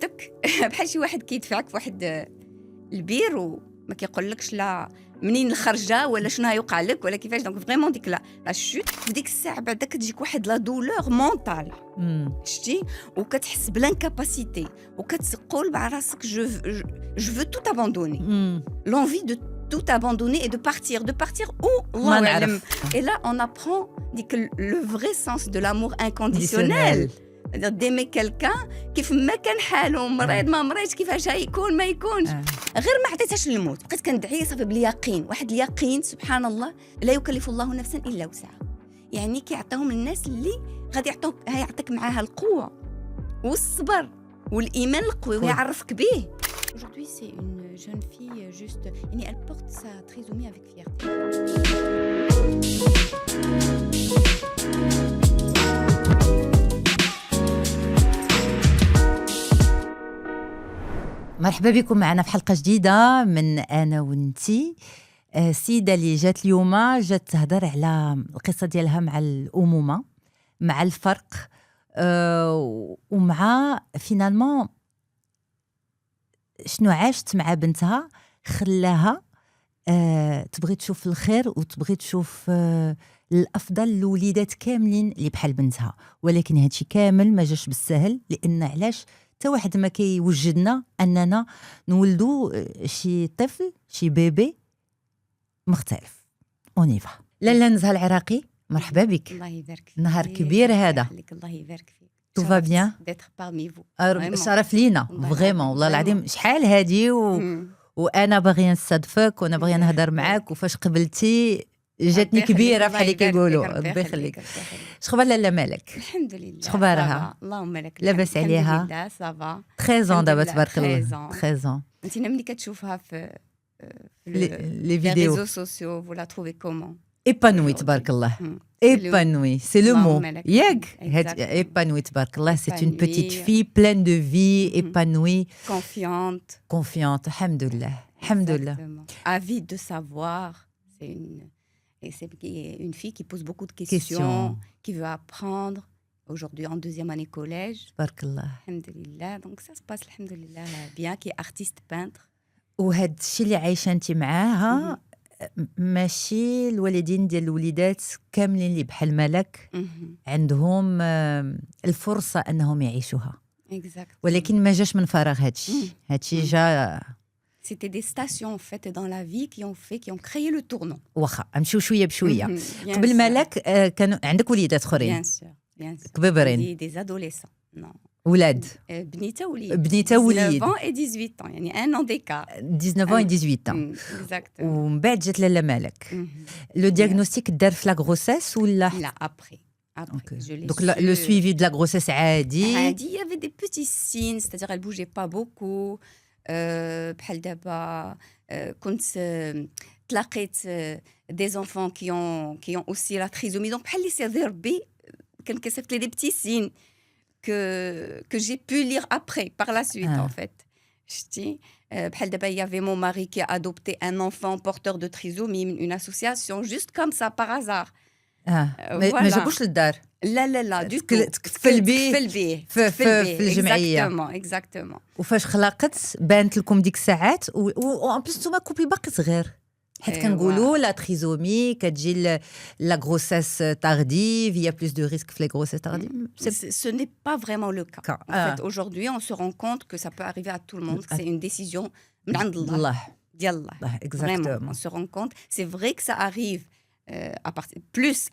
يعطيك بحال شي واحد كيدفعك في واحد البير وما كيقولكش لا منين الخرجه ولا شنو هيوقع لك ولا كيفاش. دونك فريمون ديك لا شوت في ديك الساعه بعدا كتجيك واحد لا دولور مونطال شتي وكتحس بلانكاباسيتي وكتقول مع راسك جو فو tout abandonner l'envie de tout abandonner et de partir où الله يعلم. et là on apprend le vrai sens de l'amour inconditionnel, c'est-à-dire d'aimer quelqu'un كيف ما كان حاله مريض ما مريض كيفاش يكون ما يكونش غير ما عطيتهاش للموت. بقيت كندعي صافي باليقين، واحد اليقين سبحان الله لا يكلف الله نفسا الا وسعها. يعني كيعطيهم الناس اللي غادي يعطيك معاها القوه والصبر والايمان القوي ويعرفك به. Aujourd'hui c'est une jeune fille juste elle porte sa trisomie avec fierté. مرحبا بكم معنا في حلقة جديدة من أنا وانتي. السيدة اللي جات اليوم جات تهضر على القصة ديالها مع الأمومة، مع الفرق ومع فينالمون شنو عاشت مع بنتها خلاها تبغي تشوف الخير وتبغي تشوف الأفضل لوليدات كاملين اللي بحال بنتها. ولكن هادشي كامل ما جاش بالسهل، لأن علاش تا واحد ما كيوجدنا أننا نولدو شي طفل شي بيبي مختلف. اونيفا لالا نزهة العراقي، مرحبا بك. الله يبارك فيك. نهار كبير هذا. الله يبارك فيك. تو فا بيان d'être parmi vous. شرف لينا فريمون والله العظيم. شحال هادي وانا باغيه نستضفك وانا باغيه نهضر معاك، وفاش قبلتي جاتني كبيره بحال اللي كيقولوا. ربي يخليك. شخبار لالا مالك؟ الحمد لله. شخبارها؟ اللهم لك لاباس عليها؟ الحمد لله صافا. 13 دابا تبارك الله. 13 انت ملي كتشوفها في les vidéos, les réseaux sociaux, vous la trouvez comment? épanouie تبارك الله. épanouie, c'est le mot. ياك épanouie تبارك الله. C'est une petite fille pleine de vie, épanouie, confiante. الحمد لله الحمد لله. Avide de savoir, c'est une fille qui pose beaucoup de questions, qui veut apprendre. Aujourd'hui en deuxième année collège. تبارك الله. Alhamdulillah. Donc ça se passe alhamdulillah bien, qui est artiste peintre. وهاد الشيء اللي عايشه انت معاها ماشي الوالدين ديال الوليدات كاملين اللي بحال مالك عندهم الفرصه انهم يعيشوها. ولكن ما جاش من فراغ هادشي جا. C'était des stations en fait dans la vie qui ont créé le tournant. واخا نمشيو شويه بشويه. قبل مالك كانوا عندك وليدات اخرين؟ bien sûr. كبيرين؟ des adolescents. Non. ولاد؟ بنيته وليد. 19 ans et 18 ans يعني un an d'écart. 19 ans et 18 ans. Exactement. ومن بعد جات لالا مالك. لو دياغنوستيك دار في لا غروسيس ولا؟ لا après. Donc le suivi de la grossesse عادي. Il y avait des petits signes, c'est-à-dire elle bougeait pas beaucoup. بحال دابا كنت تلاقيت des enfants qui ont aussi la trisomie. Donc بحال اللي سير بي كان كيصيفط لي des petits signes que j'ai pu lire après, par la suite, en fait. Il y avait mon mari qui a adopté un enfant porteur de trisomie, une association, juste comme ça, par hasard. ما جابوش للدار؟ لا du coup تكفل بيه في الجمعيه. exactement. وفاش خلقت بانت لكم ديك الساعات وان بليس نتوما كوبل باقي صغير، حيت كنقولوا لا تريزومي كتجي لا grossesse tardive, il y a plus de risques que les grossesses tardives. Ce n'est pas vraiment le cas. En fait, aujourd'hui, on se rend compte que ça peut arriver à tout le monde, que c'est une décision d'Allah. Exactement. On se rend compte. C'est vrai que ça arrive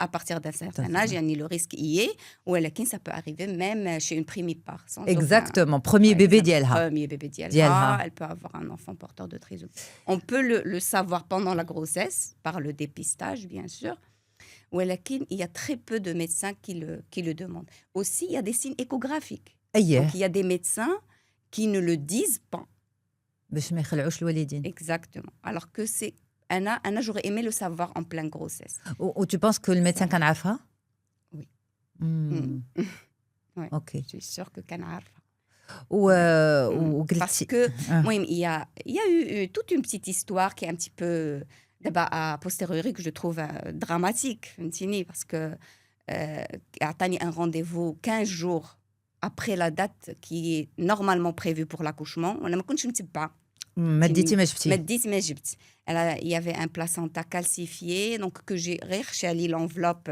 à partir d'un certain âge, le risque y est, ou ça peut arriver même chez une primipare. Exactement. Premier bébé d'Yelha. Elle peut avoir un enfant porteur de trisomie. On peut le savoir pendant la grossesse, par le dépistage, bien sûr. Il y a très peu de médecins qui le demandent. Aussi, il y a des signes échographiques. Donc, il y a des médecins qui ne le disent pas. Exactement. Alors que c'est Anna, j'aurais aimé le savoir en pleine grossesse. Ou tu penses que le médecin كان عارفها؟ Oui. Oui. Ok. Je suis sûre que كان عارفها. Parce que il y a eu toute une petite histoire qui est un petit peu d'abord a posteriori que je trouve dramatique, parce que a tenu un rendez-vous 15 jours après la date qui est normalement prévue pour l'accouchement. وانا ما كنتش متبعه ما ديتي ما ما جبتي ديت ما جبت. Il y avait un placenta calcifié donc que j'ai غير خشالي l'enveloppe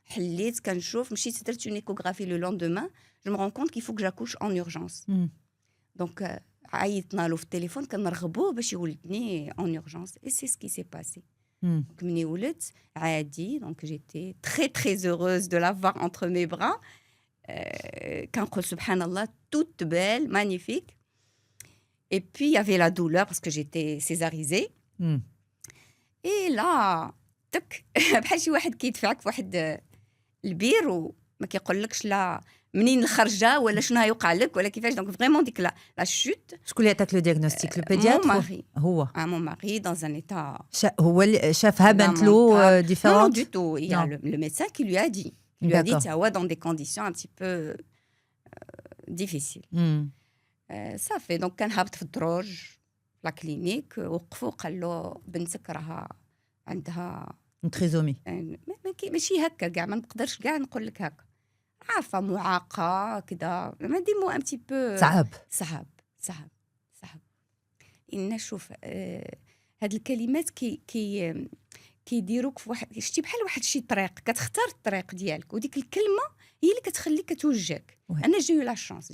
حليت كنشوف مشيت درت une échographie le lendemain. Je me rends compte qu'il faut que j'accouche en urgence. Donc عيطنا له في التليفون كنرغبوه باش يولدني en urgence et c'est ce qui s'est passé. Donc مني ولدت عادي donc j'étais très très heureuse de l'avoir entre mes bras. كنقول سبحان الله toute belle magnifique. Et puis il y avait la douleur parce que j'étais césarisée. Et là تك بحال شي واحد كيدفعك في واحد البير وما كيقولكش لا منين الخرجه ولا شنو هيوقع لك ولا كيفاش. donc vraiment ديك لا chute. شكون اللي عطاك لو دياغنوستيك لو بيدياتر mon mari هو mon mari dans un état هو اللي شافها بانت له non ديفيرونت du tout. Il y a le médecin qui lui a dit D'accord. تاوا dans des conditions un petit peu difficiles. صافي دونك كان هابط في الدروج في لا كلينيك وقفوا قال له بنتك راها عندها تريزومي ماشي هكا كاع ما نقدرش كاع نقول لك هكا عارفه معاقه كذا ما دي مو ان تي بو صعب ان شوف هاد الكلمات كيديروك في واحد شتي بحال واحد شي طريق كتختار الطريق ديالك وديك الكلمه هي اللي كتخليك كتوجهك. انا جي يو لا شانس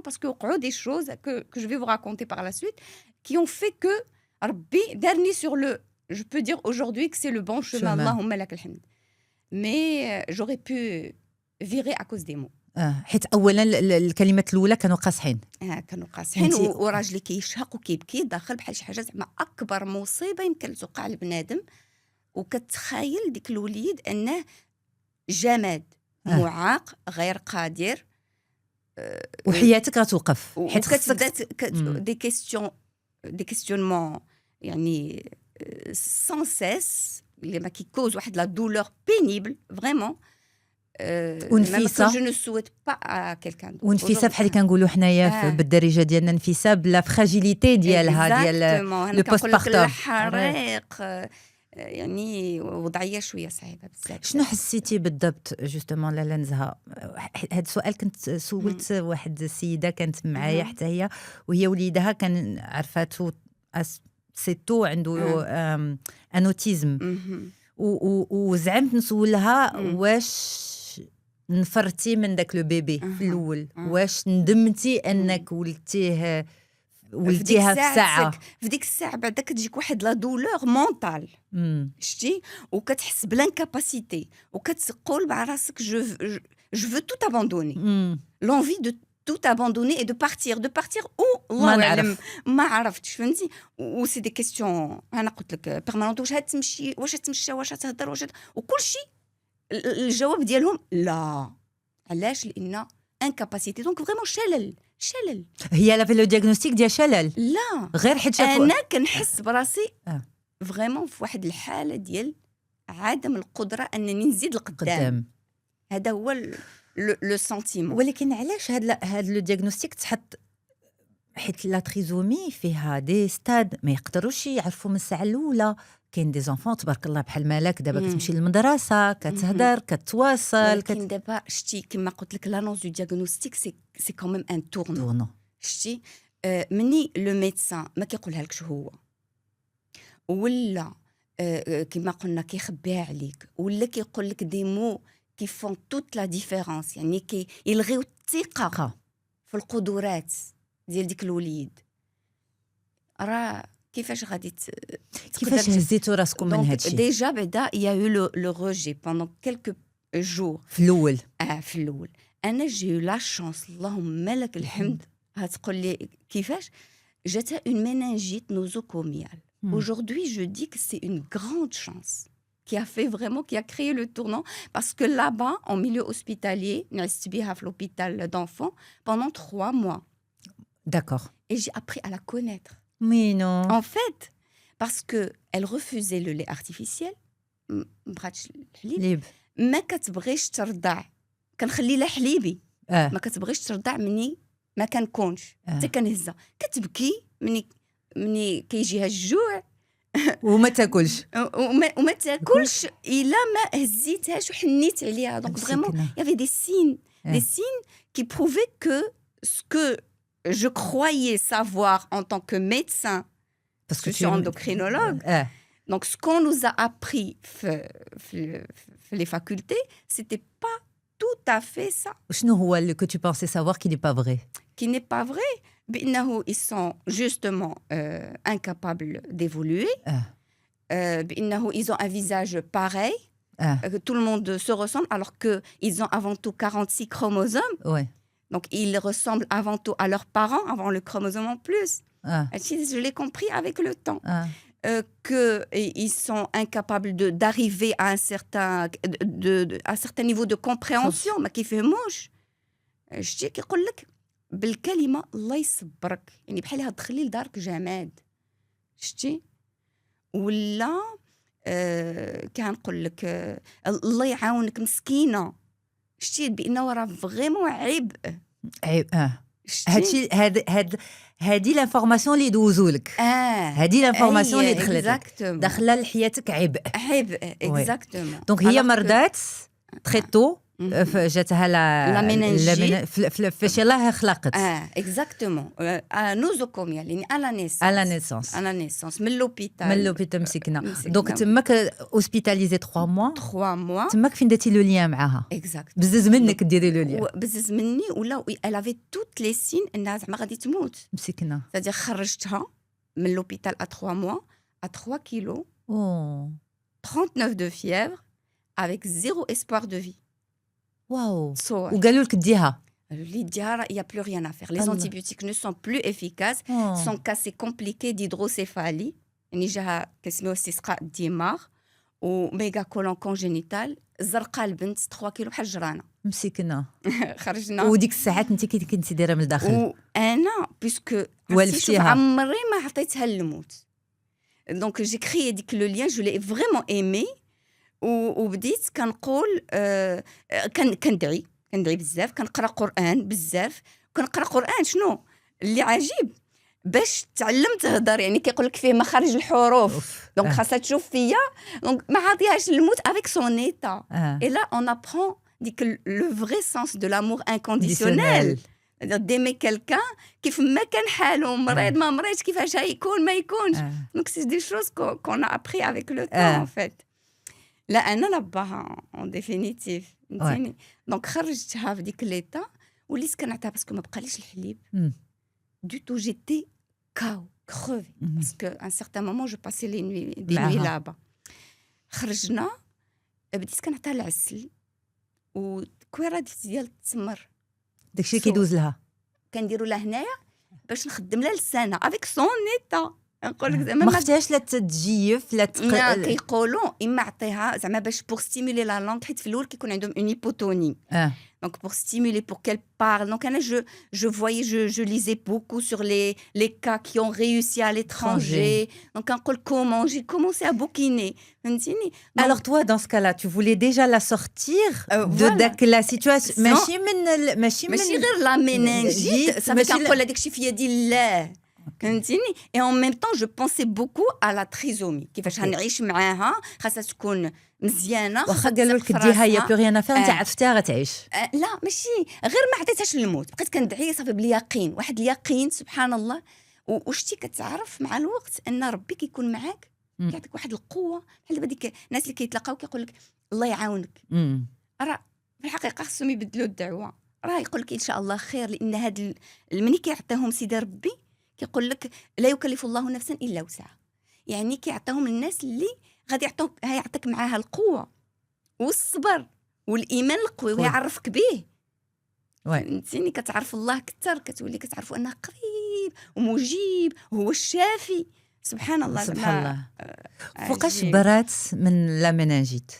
باسكو وقعوا دي شوز que je vais vous raconter par la suite qui ont fait que ربي دارني sur le je peux dire aujourd'hui que c'est le bon chemin. اللهم لك الحمد. mais j'aurais pu virer à cause des mots. حيت اولا الكلمات الاولى كانوا قاصحين وراجلي كيشهق وكيبكي داخل بحال شي حاجه زعما اكبر مصيبه يمكن توقع لبنادم. وكتخيل ديك الوليد انه جماد معاق غير قادر وحياتك غتوقف حيت خصك دي كيستيونمون يعني sans cesse اللي ما كيكوز واحد لا دولور بينيبل فريمون. ونفيسه جو نو سويت با ا كيلكان ونفيسه بحال اللي كنقولوا حنايا بالدارجه ديالنا نفيسه بلا فراجيليتي ديالها ديال لو بوست بارتم الحريق يعني وضعيه شويه صعيبه بزاف. شنو حسيتي بالضبط جوستومون لاله نزهه؟ هذا السؤال كنت سولت واحد السيده كانت معايا حتى هي وهي وليدها كان عرفاتو سيتو عنده انوتيزم وزعمت نسولها واش نفرتي من داك لو بيبي في الاول واش ندمتي انك ولدتيها في ساعه في ديك الساعه بعدا كتجيك واحد لا دولور مونطال شتي وكتحس بلانكاباسيتي وكتقول مع راسك جو فو توت اباندوني لونفي دو tout abandonner et de partir où الله ما عرفتش فهمتي. و سي دي كيسيون انا قلت لك بيرمانونت واش هتمشي واش تمشى واش تهضر واش وكل شيء الجواب ديالهم لا. علاش؟ لان انكاباسيتي دونك فريمون شلل هي لا في لو دياغنوستيك ديال شلل لا غير حيت انا كنحس براسي فريمون في واحد الحاله ديال عدم القدره انني نزيد لقدام. هذا هو لو سنتيمون. ولكن علاش هاد لو دياغنوستيك تحط حيت لا تريزومي فيها دي ستاد ما يقدروش يعرفوا من الساعه الاولى. كاين دي زونفون تبارك الله بحال مالك دابا كتمشي للمدرسه كتهضر كتواصل ولكن دابا شتي كما قلت لك لانونس دو دياغنوستيك سي كوميم ان تورنو شتي مني لو ميدسان ما كيقولها لكش هو ولا كما قلنا كيخبيها عليك ولا كيقول لك دي مو qui font toute la différence يعني يلغيو الثقة في القدرات ديال ديك الوليد. راه كيفاش غادي كيفاش هزيتوا راسكم من هادشي؟ ديجا بعدا il y a eu le rejet pendant quelques jours في الأول. في الأول أنا j'ai eu la chance اللهم لك الحمد. هتقول لي كيفاش؟ جاتها une méningite nosocomiale. Aujourd'hui je dis que c'est une grande chance qui a fait vraiment, qui a créé le tournant, parce que là-bas, en milieu hospitalier, à l'hôpital d'enfants, pendant 3 mois. D'accord. Et j'ai appris à la connaître. Mais non. En fait, parce qu'elle refusait le lait artificiel, ما كتبغيش ترضع كنخلي لها حليبي ما كتبغيش ترضع مني ما كنكونش حتى كنهزها كتبكي مني كيجيها الجوع وما تاكلش الا ما هزيتهاش وحنيت عليها. دونك فريمون يافي دي سين des signes qui prouvaient que ce que je croyais savoir en tant que médecin, parce je suis endocrinologue, donc ce qu'on nous a appris les facultés, c'était pas tout à fait ça. شنو هو اللي que tu pensais savoir qui n'est pas vrai? Qui n'est pas vrai. بأنه ils sont justement incapables d'évoluer. بأنه ils ont un visage pareil. Que tout le monde se ressemble alors qu'ils ont avant tout 46 chromosomes. Ouais. Donc, ils ressemblent avant tout à leurs parents, avant le chromosome en plus. Je l'ai compris avec le temps. Qu'ils sont incapables d'arriver à un certain niveau de compréhension. ما كيفهموش. شتي كيقول لك بالكلمة الله يصبرك. يعني بحالها تدخلي لدارك جماد. شتي؟ ولا كنقول لك الله يعاونك مسكينه شتي بانه راه فريمون عيب هادشي هادي لانفورماسيون اللي دوزولك هادي لانفورماسيون اللي دخلت لحياتك عبء اكزاكتومون دونك هي مرضات تري تو جاتها لا مننجيت فاش يلاه خلقت اكزاكتومون نوزوكوميا يعني على نيسونس من لوبيتال مسكنا دونك تماك اوسبيتاليزي 3 موا تماك فين درتي لو ليان معاها بزز منك ديري لو ليان بزز مني ولا elle avait toutes les signes انها زعما غادي تموت مسكنا c'est-à-dire خرجتها من لوبيتال à 3 mois à 3 kilos 39 de fièvre avec zéro espoir de vie. Waouh. وقالوا لك ديها اللي ديها il y a plus rien à faire. Les antibiotiques ne sont plus efficaces. Son cas c'est compliqué d'hydrocéphalie. يعني جاها كيسميوه استسقاء الدماغ وميغا كولون كونجينيتال زرقاء البنت 3 كيلو بحال جرانه مسكنا خرجنا وديك الساعات انت كنتي دايره من الداخل وانا بيسكو عمري ما عطيتها الموت. دونك جي كريي ديك لو ليان جو لي فريمون ايمي وبديت كنقول كندعي بزاف كنقرا قران بزاف كنقرا قران شنو اللي عجيب باش تعلمت تهضر يعني كيقول لك فيه مخارج الحروف دونك خاصها تشوف فيا دونك ما عطيهاش الموت avec son état et là on apprend ديك le vrai sens de l'amour inconditionnel d'aimer quelqu'un كيف ما كان حاله مريض ما مريض كيفاش يكون ما يكونش دونك سي دي شوز qu'on a appris avec le temps en fait. لا انا نباها اون ديفينيتيف فهمتيني دونك خرجتها في ديك ليطا وليت كنعطيها باسكو ما بقاليش الحليب دو تو جيتي كاو كروفي باسكو ان سيغتان مومون جو باسي لي نوي دي نوي لابا خرجنا بديت كنعطيها العسل وكويره ديال التمر داكشي كيدوز لها كنديروا لها هنايا باش نخدم لها لسانها افيك سون ايتا نقول لك زعما ما خفتيهاش لا تجيف لا كيقولوا اما عطيها زعما باش بور ستيمولي لا لونغ حيت في الاول كيكون عندهم اون هيبوتوني donc pour stimuler pour qu'elle parle donc je voyais je lisais beaucoup sur les cas qui ont réussi à l'étranger donc نقول comment j'ai commencé à bouquiner فهمتيني alors toi dans ce cas-là tu voulais déjà la sortir de داك la situation ماشي غير لا مننجيت صافي كنقول هذاك الشيء في يد الله فهمتيني et en même temps je pensais beaucoup à la trisomie كيفاش غنعيش معاها خاصها تكون مزيانه واخا قالوا لك ديها هي بو ريان افير انت عرفتيها غتعيش لا ماشي غير ما عطيتهاش الموت بقيت كندعي صافي باليقين واحد اليقين سبحان الله وشتي كتعرف مع الوقت ان ربي كيكون معاك كيعطيك واحد القوه بحال دابا ديك الناس اللي كيتلاقاو كيقول لك الله يعاونك راه في الحقيقه خصهم يبدلوا الدعوه راه يقول لك ان شاء الله خير لان هاد المني كيعطيهم سيدي ربي كيقول لك لا يكلف الله نفسا الا وسعها يعني كيعطيهم الناس اللي غادي يعطيك معاها القوه والصبر والايمان القوي ويعرفك به فهمتيني كتعرف الله اكثر كتولي كتعرفوا انه قريب ومجيب وهو الشافي سبحان الله سبحان الله فوقاش برات من لا مننجيت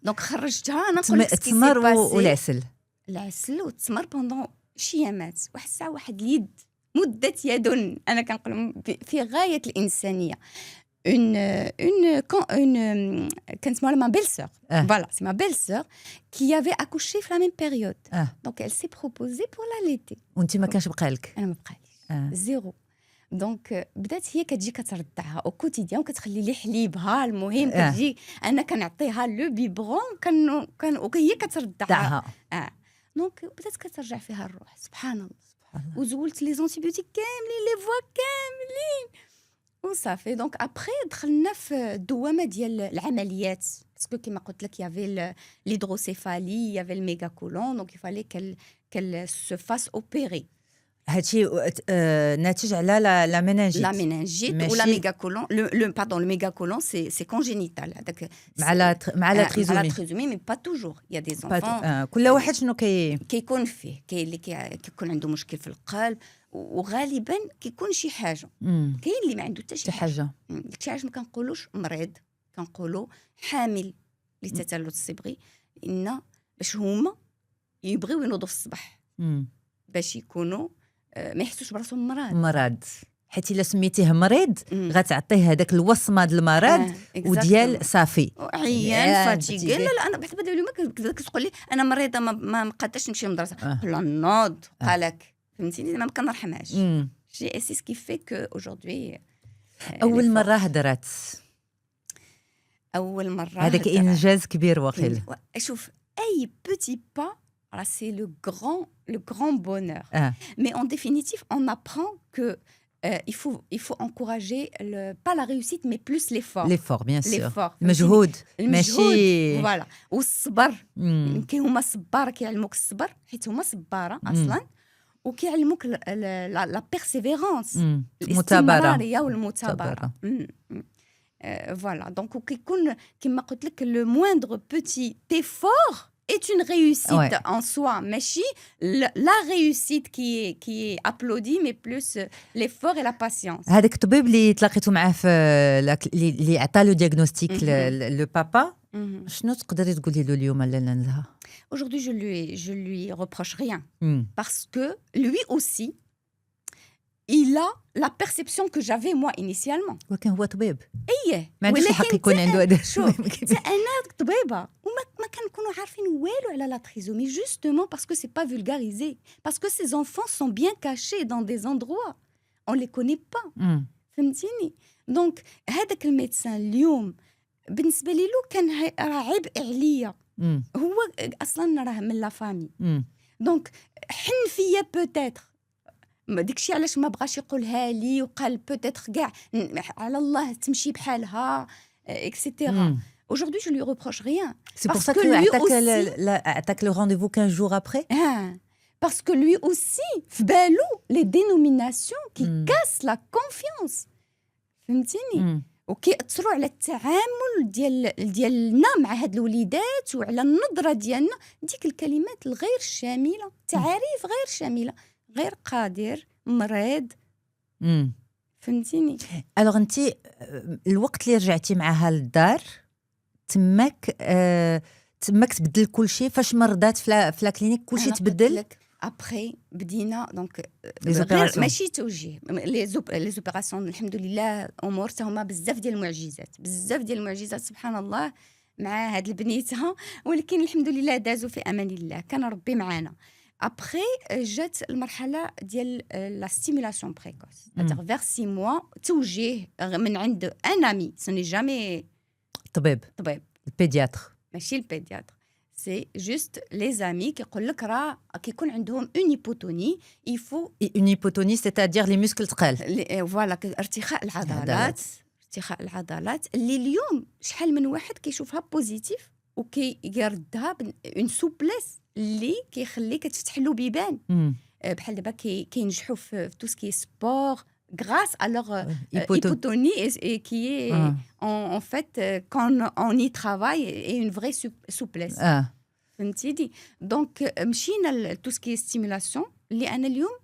دونك خرجتها انا قلت التمر والعسل والتمر بوندون شيامات واحد الساعه واحد اليد مدة يد أنا كنقول في غاية الإنسانية كانت ma belle-sœur voilà c'est ma belle-sœur qui avait accouché في la même période donc elle s'est proposée pour l'allaiter وانت ما كانش بقى لك أنا ما بقاليش زيرو دونك بدات هي كتجي كترضعها او كوتيديان وكتخلي لي حليبها المهم كتجي انا كنعطيها لو بيبرون كان وهي كترضعها دونك بدات كترجع فيها الروح سبحان الله سبحان الله. وزولت لي زونتيبيوتيك كاملين لي فوا كاملين وصافي. دونك ابخي دخلنا في الدوامه ديال العمليات باسكو كيما قلت لك يافي l'hydrocéphalie يافي الميغا كولون دونك يفالي qu'elle se fasse opérer هادشي ناتج على لا مننجيت la méningite ou la ماشي mégacolon pardon le mégacolon c'est congénital هذاك مع لا على تريزومي تريزومي مي با توجور يا دي زونفون كل واحد شنو كيكون فيه كاين اللي كيكون عنده مشكل في القلب وغالبا كيكون شي حاجه كاين اللي ما عنده حتى شي حاجه داكشي علاش ما كنقولوش مريض كنقولوا حامل للتسلل الصبغي لان باش هما يبغيو ينوضوا في الصباح باش يكونوا ما يحسوش براسهم مرض حيت الا سميتيه مريض غتعطيه هذاك الوصمه ديال المرض وديال صافي عيان فاتيغي. لا انا بحال دابا اليوم كتقول لي انا مريضه ما قاداش نمشي للمدرسه قول لها نوض قالك فهمتيني ما كنرحمهاش سي سكي في كو اجوردي. اول مره هضرات هذاك انجاز كبير واقيلا. شوف اي بوتي با c'est le grand bonheur. Mais en définitive, on apprend que il faut encourager pas la réussite, mais plus l'effort. L'effort, bien sûr. L'effort. المجهود. ماشي. Voilà. والصبر. كي هما صبار كيعلموك الصبر حيت هما صبارة أصلاً. وكيعلموك la persévérance. الاستمرارية والمثابرة. Voilà. Donc كيكون كما قلت لك le moindre petit effort est une réussite en soi. ماشي la réussite qui est applaudie mais plus l'effort et la patience. هذاك الطبيب اللي تلاقيتو معاه في اللي عطى له دياغنوستيك لو بابا شنو تقدري تقولي له اليوم لاله نزهه؟ Aujourd'hui je lui reproche rien parce que lui aussi il a la perception que j'avais moi initialement. ولكن هو طبيب. ايه ما عندوش الحق يكون عنده هذا. شوف انا طبيبه وما كنكونوا عارفين والو على لا تريزومي justement parce que c'est pas vulgarisé parce que ces enfants sont bien cachés dans des endroits on les connaît pas. فهمتيني؟ دونك هذاك الميدسان اليوم بالنسبه لي لو كان راه عبء عليا هو اصلا راه من لا فامي دونك حن فيا بوتيتر ما داكشي علاش ما بغاش يقولها لي وقال بوتيتر كاع على الله تمشي بحالها اكسيتيرا. Aujourd'hui je lui reproche rien. C'est pour ça que lui attaque le rendez-vous 15 jours après. Parce que lui aussi في بالو les dénominations qui cassent la confiance. فهمتيني؟ وكيأثروا على التعامل ديالنا مع هاد الوليدات وعلى النظرة ديالنا ديك الكلمات الغير شاملة تعاريف غير شاملة غير قادر مريض. فهمتيني؟ الوغ انت الوقت اللي رجعتي معها للدار تماك تبدل كل شيء فاش مرضات في لا كلينيك كل شيء تبدل. ابخي بدينا دونك ماشي توجيه لي زوبيراسيون الحمد لله امور هما بزاف ديال المعجزات سبحان الله مع هاد البنيتها ولكن الحمد لله دازوا في امان الله كان ربي معنا. ابخي جات المرحله ديال لا ستيمولاسيون بريكوس ادير فير 6 موا توجيه من عند ان امي سوني جامي طبيب البيدياتر ماشي البيدياتر سي جوست لي زامي كيقول لك راه كيكون عندهم اون هيبوتوني يفو اون هيبوتوني سيتادير لي موسكل ثقال فوالا ارتخاء العضلات اللي اليوم شحال من واحد كيشوفها بوزيتيف وكيردها اون سوبليس اللي كيخليك تفتح له بيبان بحال دابا كينجحوا في تو سكي سبور grâce à leur hypotonie et qui est en fait quand on y travaille et une vraie souplesse. فهمتيني؟ دونك مشينا لتو سكي ستيمولاسيون اللي انا اليوم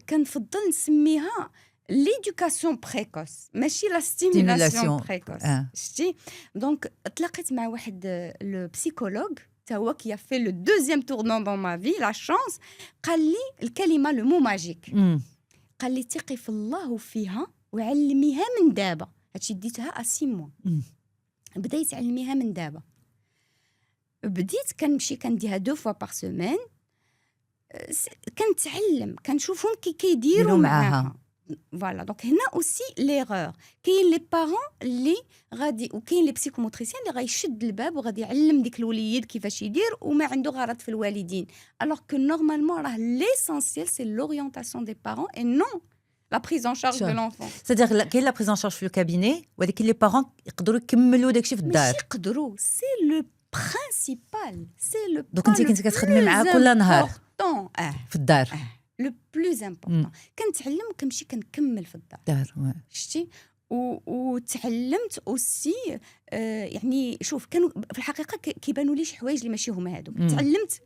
كنفضل نسميها ليدوكاسيون بريكوس ماشي لا ستيمولاسيون بريكوس. شتي؟ دونك تلاقيت مع واحد لو بسيكولوج تا هو كي في لو دوزيام تورنون دون ما في لا شانس قال لي الكلمه لو مو ماجيك قال لي ثقي في الله وفيها وعلميها من دابا. هادشي ديتها 6 موا بديت علميها من دابا. بديت كنمشي كنديها 2 فوا بار سيمين كنتعلم كنشوفهم كيديروا معاها فوالا دونك هنا اوسي ليغور كاين لي بارون اللي غادي وكاين لي بسيكوموتريسيان اللي غيشد الباب وغادي يعلم ديك الوليد كيفاش يدير وما عنده غرض في الوالدين الوغ كو نورمالمون راه ليسونسيال سي لورينتاسيون دي بارون اي نون لا بريز ان شارج دو لونفون c'est-à-dire كاين لا بريز ان شارج في الكابيني ولكن لي بارون يقدروا يكملوا داكشي في الدار ماشي يقدروا سي لو برينسيبال سي لو دونك انت كنتي كتخدمي معاه كل نهار في الدار لو بلوز امبورطون كنتعلم وكنمشي كنكمل في الدار شتي وتعلمت اوسي يعني شوف كانوا في الحقيقه كيبانوا لي شي حوايج اللي ماشي هما هادو تعلمت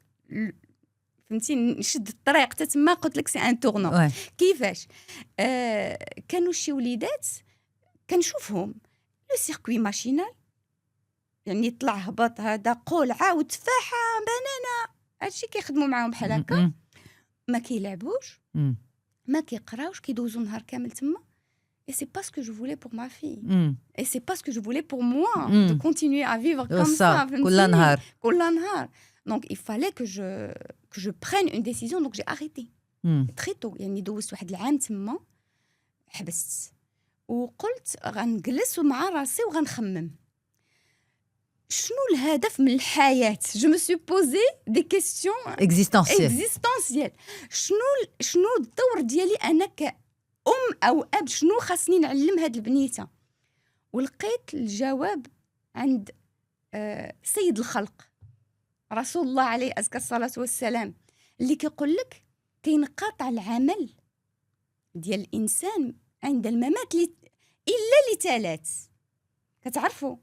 فهمتي نشد الطريق حتى تما قلت لك سي ان تورنون كيفاش كانوا شي وليدات كنشوفهم لو سيركوي ماشينال يعني طلع هبط هذا قول عاود تفاحه بنانه هادشي كيخدموا معاهم بحال هكا ما كيلعبوش ما كيقراوش كيدوزوا نهار كامل تما et c'est pas ce que je voulais pour ma fille et c'est pas ce que je voulais pour moi de continuer à vivre comme ça كل نهار donc il fallait que je prenne une décision donc j'ai arrêté très tôt يعني دوزت واحد العام تما حبست وقلت غنجلس مع راسي وغنخمم شنو الهدف من الحياة je me suis posé des questions existentielles شنو الدور ديالي أنا كأم أو أب شنو خاصني نعلم هاد البنيته ولقيت الجواب عند سيد الخلق رسول الله عليه أزكى الصلاة والسلام اللي كيقول لك كينقطع العمل ديال الإنسان عند الممات إلا لثلاث كتعرفوا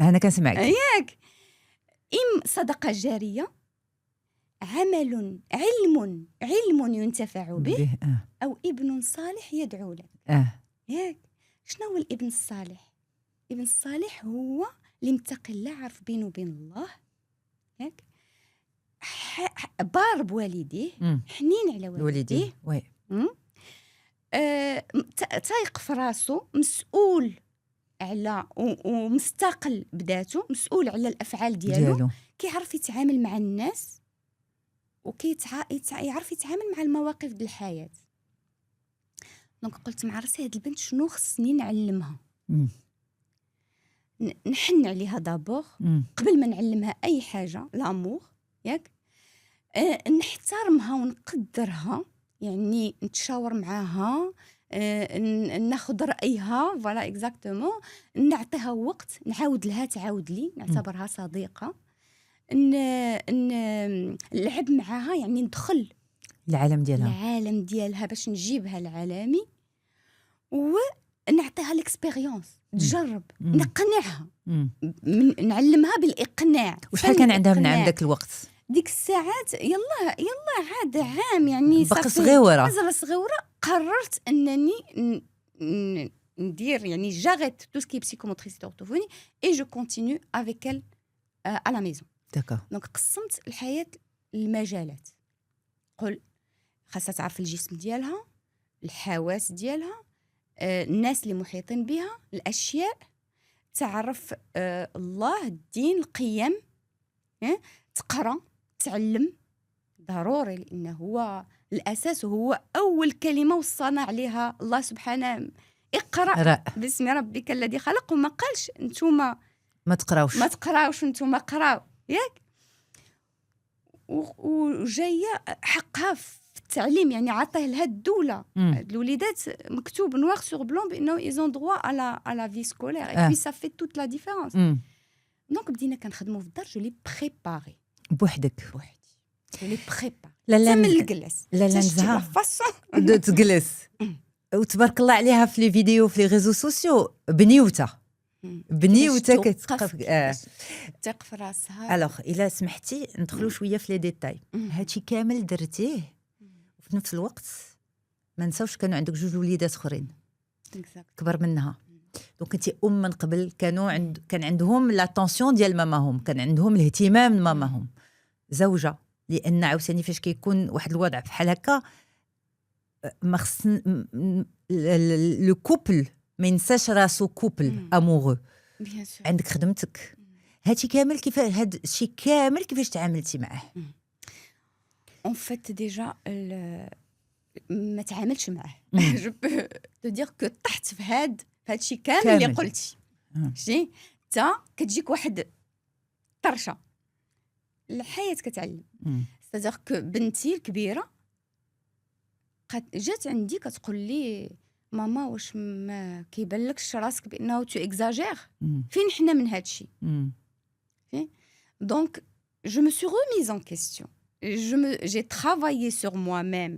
أنا كنسمعك ياك صدقة جارية علم ينتفع به أو ابن صالح يدعو له ياك شنو هو الابن الصالح؟ الابن الصالح هو اللي متقي الله عارف بينه وبين الله ياك بار بوالديه حنين على والديه تايق في راسو مسؤول على ومستقل بذاته مسؤول على الافعال ديالو كيعرف يتعامل مع الناس يعرف يتعامل مع المواقف ديال الحياه دونك قلت مع راسي هاد البنت شنو خصني نعلمها نحن عليها دابور قبل ما نعلمها اي حاجه لامور ياك نحترمها ونقدرها يعني نتشاور معاها ناخذ رايها فوالا اكزاكتومون نعطيها وقت نعاود لها تعاود لي نعتبرها صديقه نلعب معاها يعني ندخل العالم ديالها باش نجيبها العالمي ونعطيها الاكسبيريونس تجرب نقنعها نعلمها بالاقناع وشحال كان عندها من عندك الوقت ديك الساعات يلا عاد عام يعني باقي صغيره قررت انني ندير يعني جاريت تو سكي بسيكوموتريسيتي اورتوفوني اي جو كونتينيو افيك ال ا لا ميزون دونك قسمت الحياه المجالات قل خاصها تعرف الجسم ديالها الحواس ديالها الناس اللي محيطين بها الاشياء تعرف الله الدين القيم تقرا تعلم ضروري لانه هو الاساس وهو اول كلمه وصانا عليها الله سبحانه اقرا باسم ربك الذي خلق وما قالش نتوما ما تقراوش نتوما قراو ياك وجايه حقها في التعليم يعني عطيه لها الدوله الوليدات مكتوب نوار سور بلون بانه ايزون دروا على في سكولير اي بي سا في توت لا ديفيرونس دونك بدينا كنخدموا في الدار جو لي بريباري بوحدك جو لي بريباري لا من الجلس لا نزها تجلس وتبارك الله عليها في لي فيديو في لي ريزو سوسيو بنيوته كتقف تقف راسها الوغ الا سمحتي ندخلوا شويه في لي ديتاي هادشي كامل درتيه وفي نفس الوقت ما نساوش كانوا عندك جوج وليدات اخرين كبر منها دونك كنتي من قبل كان عندهم لاتونسيون ديال ماماهم كان عندهم الاهتمام من ماماهم زوجه لان عاوتاني فاش كيكون واحد الوضع بحال هكا ما خص لو كوبل ما ينساش راسو كوبل امورو عندك خدمتك هادشي كامل كيفاش تعاملتي معاه en fait déjà ما تعاملش معاه مم. جو بو تو دير كو طحت في هاد الشيء كامل اللي كامل. قلتي مم. شتي تا كتجيك واحد طرشه الحياه كتعلم مم. ستادير كو بنتي الكبيره جات عندي كتقول لي ماما واش ما كيبان لكش راسك بانه تو اكزاجير مم. فين حنا من هاد الشيء مم. donc je me suis remise en question j'ai travaillé sur moi-même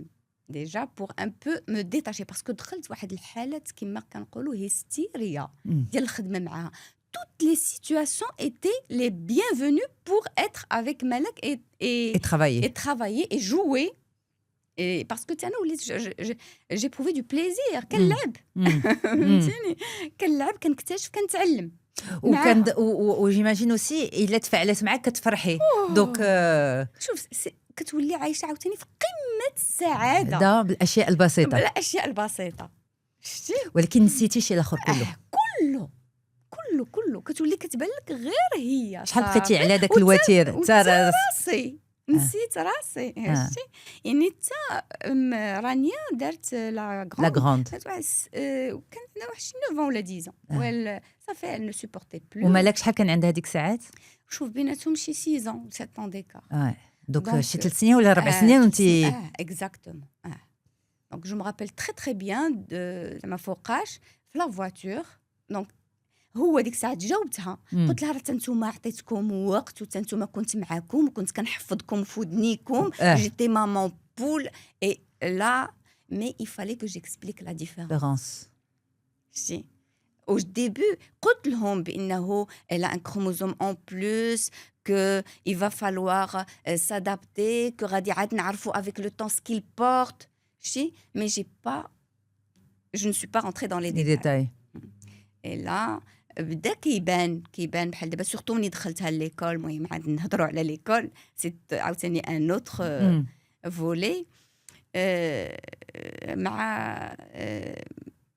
déjà pour un peu me détacher parce que دخلت واحد الحالات كما كنقولوا هيستيريا مم. ديال الخدمه معاها toutes les situations étaient les bienvenues pour être avec Malak Et travailler. et travailler et jouer et parce que انا وليت j'éprouvais du plaisir كنلعب مم. فهمتيني كنلعب كنكتشف كنتعلم وكان وجيماجين اوسي الا تفاعلت معك كتفرحي دونك شوف كتولي عايشه عاوتاني في قمه السعاده دا بالاشياء البسيطه الاشياء البسيطه شتي ولكن نسيتي شي الاخر كله. كله كتولي كتبان لك غير هي شحال صافي. بقيتي على داك الوتير راسي نسيت راسي شتي يعني حتى رانيا دارت لا لا غروند غروند كانت عندها واحد 9 ولا 10 ولا صافي elle ne supportait plus ومالك شحال كان عندها هذيك الساعات؟ شوف بيناتهم شي 6 ans 7 ans d'écart دونك Donc, شي 3 سنين ولا 4 سنين وانت exactement donc je me rappelle très très bien de ما فوقاش في لا فواتور donc هو ديك الساعه جاوبتها قلت لها راه نتوما عطيتكم وقت وتنتوما كنت معاكم وكنت كنحفظكم في ودنيكم جيتي مامون بول اي لا مي il fallait que j'explique la différence si au début قلت لهم بانه elle a un chromosome en plus que il va falloir s'adapter que غادي عاد نعرفوا avec le temps ce qu'il porte si mais je ne suis pas rentrée dans les détails et là بدا كيبان بحال دابا سورتو ملي دخلتها ليكول المهم عاد نهضروا على ليكول سي عاوتاني ان اوتر فولي مع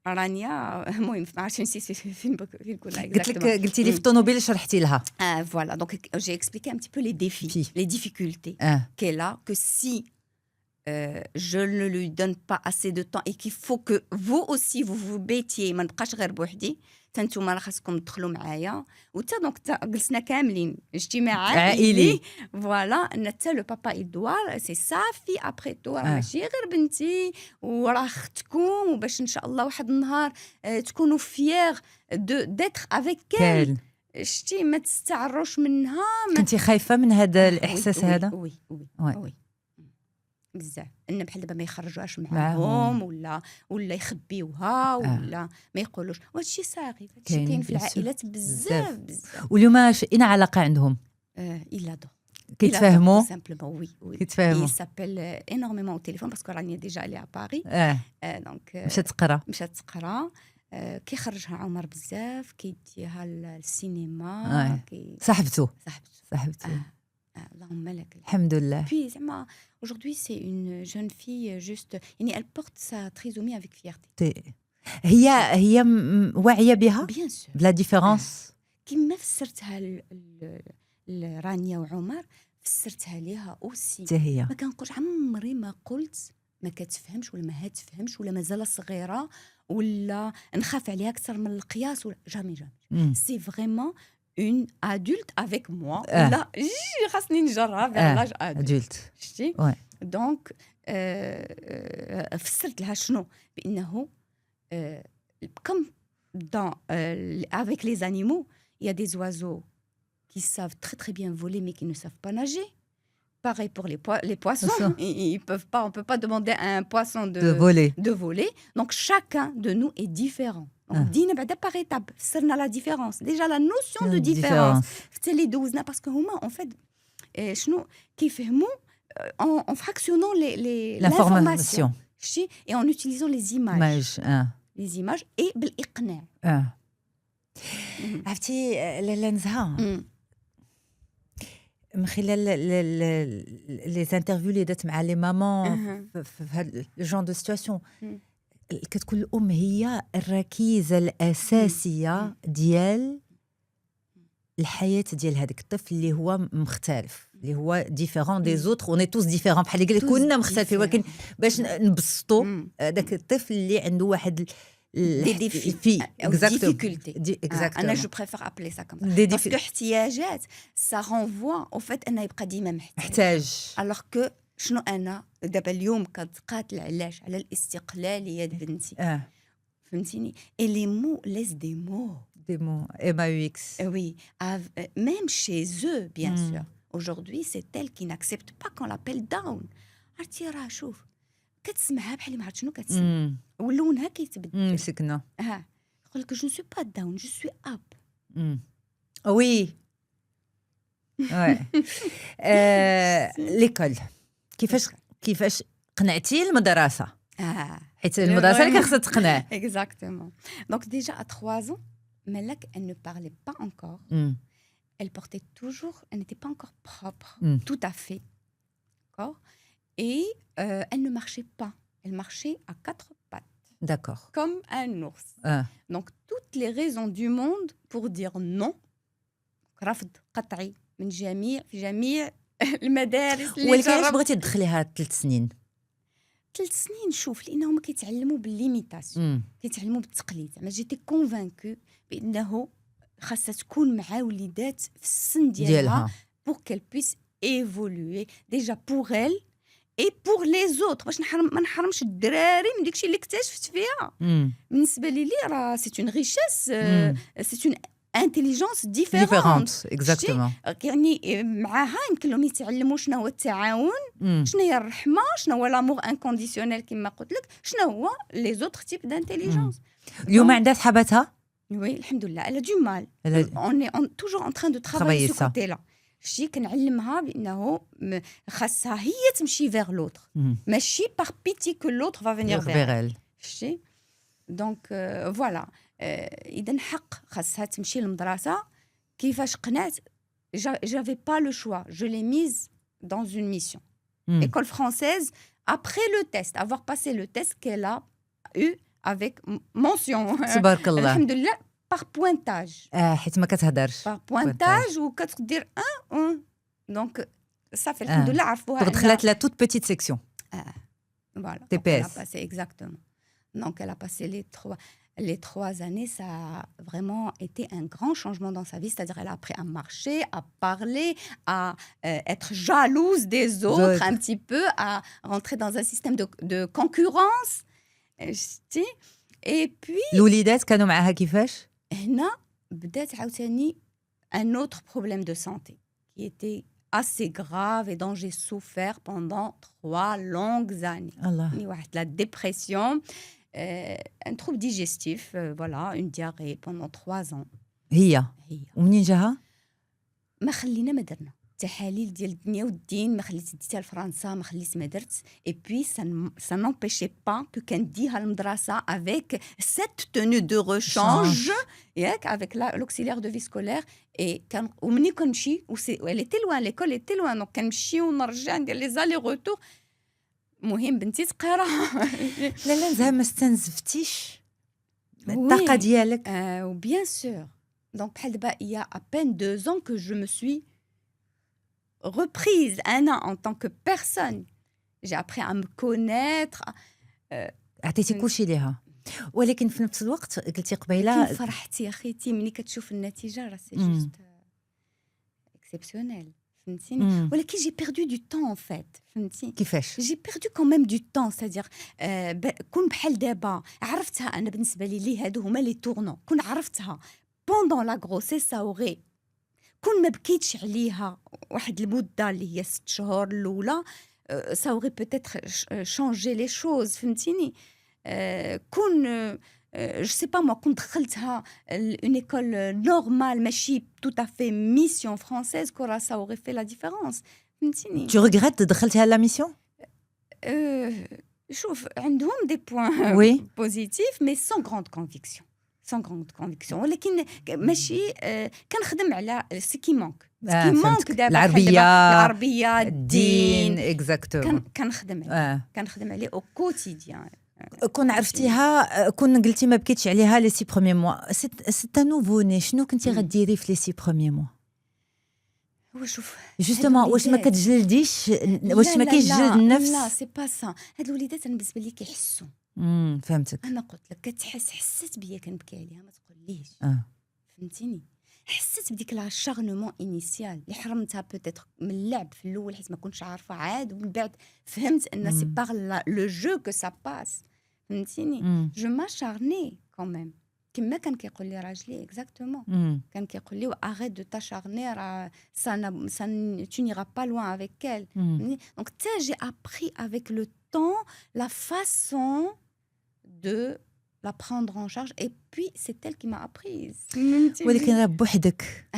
رانيا المهم ما عرفتش نسيت فين كنا قلتي لي في الطوموبيل شرحتي لها voilà donc j'ai expliqué un petit peu les défis les difficultés qu'elle a que si je ne lui donne pas assez de temps et qu'il faut que vous aussi vous vous battiez ما نبقاش غير بوحدي تنتوما راه خاصكم تدخلوا معايا وتا دونك جلسنا كاملين اجتماع عائلي فوالا ان حتى لو بابا يدوار سي صافي ابري تو راه ماشي غير بنتي وراه اختكم وباش ان شاء الله واحد النهار تكونوا فيير ديتر افيك كيل شتي ما تستعروش منها كنتي خايفه من هذا الاحساس هذا وي بزاف ان بحال دابا ما يخرجوهاش معاهم ولا يخبيوها ولا ما يقولوش وهادشي صاغي هادشي كاين في العائلات بزاف واليوم اين علاقه عندهم الا دو كيتفاهموا سامبلومون وي كيتفاهموا يسابيل انورميمون او تليفون باسكو راني ديجا عليها باري دونك مشات تقرا كيخرجها عمر بزاف كيديها للسينما صاحبته اللهم لك الحمد لله. Puis زعما aujourd'hui c'est une jeune fille juste يعني elle porte sa trisomie avec fierté. هي واعيه بها bien sûr بلا ديفيرونس كيما فسرتها لرانيا وعمر فسرتها ليها اوسي هي ما كنقولش عمري ما قلت ما كتفهمش ولا ما هتفهمش ولا مازال صغيره ولا نخاف عليها اكثر من القياس ولا جامي سي فريمون une adulte avec moi là خاصني نجرها vers l'âge adulte شتي دونك فسرت لها شنو بانه comme dans avec les animaux il y a des oiseaux qui savent très très bien voler mais qui ne savent pas nager. Pareil pour les poissons, ils peuvent pas, on peut pas demander à un poisson de voler. Donc chacun de nous est différent. Donc دينا بعدا par étape فسرنا la différence. Déjà la notion de différence. حتى اللي دوزنا parce que هما en fait شنو كيفهموا en fractionnant l'information. Et en utilisant les images. Les images et بالإقناع. عرفتي لاله نزهه من خلال لي انترفيو اللي درت مع لي مامون في هذا الجون دو سيتواسيون كتكون الام هي الركيزه الاساسيه ديال الحياه ديال هذاك الطفل اللي هو مختلف اللي هو ديفيرون دي زوتر اون توس ديفيرون بحال اللي قال كلنا مختلفين ولكن باش نبسطوا داك الطفل اللي عنده واحد des défis في ou difficultés. exactement je préfère appeler ça comme ça. Des Parce que احتياجات ça renvoie au fait أنه يبقى ديما محتاج. alors que شنو أنا دابا اليوم كتقاتل علاش على الاستقلالية بنتي فهمتيني et les mots laissent des mots MAUX oui même chez eux bien sûr aujourd'hui c'est elle qui n'accepte pas qu'on l'appelle down عرفتي راه شوف كتسمعها بحال ما عرفت شنو كتسمع ولونها كيتبدل مسكنا يقول لك جو سوي با داون جو سوي اب وي ليكول كيفاش قنعتي المدرسه حيت المدرسه اللي خاصها تقنع exactement donc déjà à 3 ans Malak elle ne parlait pas encore elle portait toujours elle n'était pas encore propre tout à fait d'accord et elle ne marchait pas elle marchait à 4 pattes d'accord comme un ours donc toutes les raisons du monde pour dire non رفض قطعي من جميع المدارس اللي ولكن علاش بغيتي تدخليها 3 سنين 3 سنين شوف لانهم كيتعلموا بالليميتاسيون كيتعلموا بالتقليد زعما جيتي كونفانكو بانه خاصها تكون مع وليدات في السن ديالها pour qu'elle puisse évoluer déjà pour elle et pour les autres باش ما نحرمش الدراري من داكشي اللي اكتشفت فيها بالنسبه لي راه سي اون ريشيس سي اون انتيليجنس ديفيرونت اكزاكتومون يعني معاها يمكن لهم يتعلموا شنو هو التعاون شنو هي الرحمه شنو هو لامور انكونديسيونيل كما قلت لك شنو هو لي زوتر تيب دانتيليجنس اليوم عندها صحاباتها وي الحمد لله elle a du mal on est toujours en train de travailler ce côté là شتي كنعلمها بانه خاصها هي تمشي vers l'autre ماشي par pitié que l'autre va venir vers elle شتي دونك فوالا اذا حق خاصها تمشي للمدرسه كيفاش قنعت j'avais pas le choix je l'ai mise dans une mission école française après le test avoir passé le test qu'elle a eu avec mention تبارك الله الحمد لله par pointage حيت ما كتهضرش par pointage وكتدير 1 دونك صافي الحمد لله عرفوها دخلت لا toute petite section voilà TPS elle a passé exactement donc elle a passé les 3 années, ça a vraiment été un grand changement dans sa vie. C'est-à-dire qu'elle a appris à marcher, à parler, à être jalouse des autres un petit peu, à rentrer dans un système de concurrence. Et puis... الوليدات كانوا معها كيفاش؟ هنا بدأت عاوتاني un autre problème de santé qui était assez grave et dont j'ai souffert pendant 3 longues années. الله. La dépression... un trouble digestif, voilà, une diarrhée pendant 3 ans. هي ومنين جاها؟ ما خلينا ما درنا تحاليل ديال الدنيا والدين ما خليت ديتها لفرنسا ما خليت ما درت et puis ça n'empêchait pas que كنديها للمدرسه avec cette tenue de rechange ياك avec l'auxiliaire de vie scolaire et كان ومني كنمشي elle était loin l'école était loin donc كنمشي ونرجع ندير لي زالي روتور مهم بنتي تقرا لا زعما ما استنزفتيش الطاقه ديالك وبيان سور دونك بحال دابا il y a à peine 2 ans que je me suis reprise en tant que personne j'ai appris à me connaître عطيتي كلشي ليها ولكن في نفس الوقت قلتي قبيله فرحتي اخيتي ملي كتشوف النتيجه راه سي جوست اكسبسيونيل فهمتيني ولكن جي بيردو دو طون ان فيت فهمتي كيفاش جي بيردو كون ميم دو طون سادير كون بحال دابا عرفتها انا بالنسبه لي هادو هما لي تورنون كون عرفتها بوندون لا غروسيس ساوري كون ما بكيتش عليها واحد المده اللي هي 6 شهور الاولى ساوري بوتيتر شانجي لي شوز فهمتيني كون je sais pas moi كنت دخلتها une école normale ماشي tout à fait mission française كورا ça aurait fait la différence فهمتيني tu regrettes دخلتها la mission شوف عندهم des points positifs mais sans grande conviction ولكن ماشي كنخدم على ce qui manque دابا العربيه الدين اكزاكتومون كنخدم عليه au quotidien كون عرفتيها كون قلتي ما بكيتش عليها لي 6 بروميي موا سي نوفو ني شنو كنتي غديري في لي 6 بروميي موا هو شوف جوستومون واش ما الوليدات. كتجلديش واش ما كاينش جلد لا النفس سي با سا. هاد الوليدات انا بالنسبه لي كيحسوا. فهمتك انا قلت لك حست بيا كنبكي عليها ما تقوليش. فهمتيني حسيت بديك لا شارنمون انيسيال اللي حرمتها بوتيتر من اللعب في الاول حيت ما كنتش عارفه عاد ومن بعد فهمت ان سي باغ لو جو كو سا باس. فهمتيني جو ما شارني كوميم كما كان كيقول لي راجلي اكزاكتومون. كان كيقول لي اريت دو تاشارني راه سا tu n'iras pas loin avec elle. Donc j'ai appris avec le temps la façon de la prendre en charge et puis c'est elle qui m'a apprise. ولكن راه بوحدك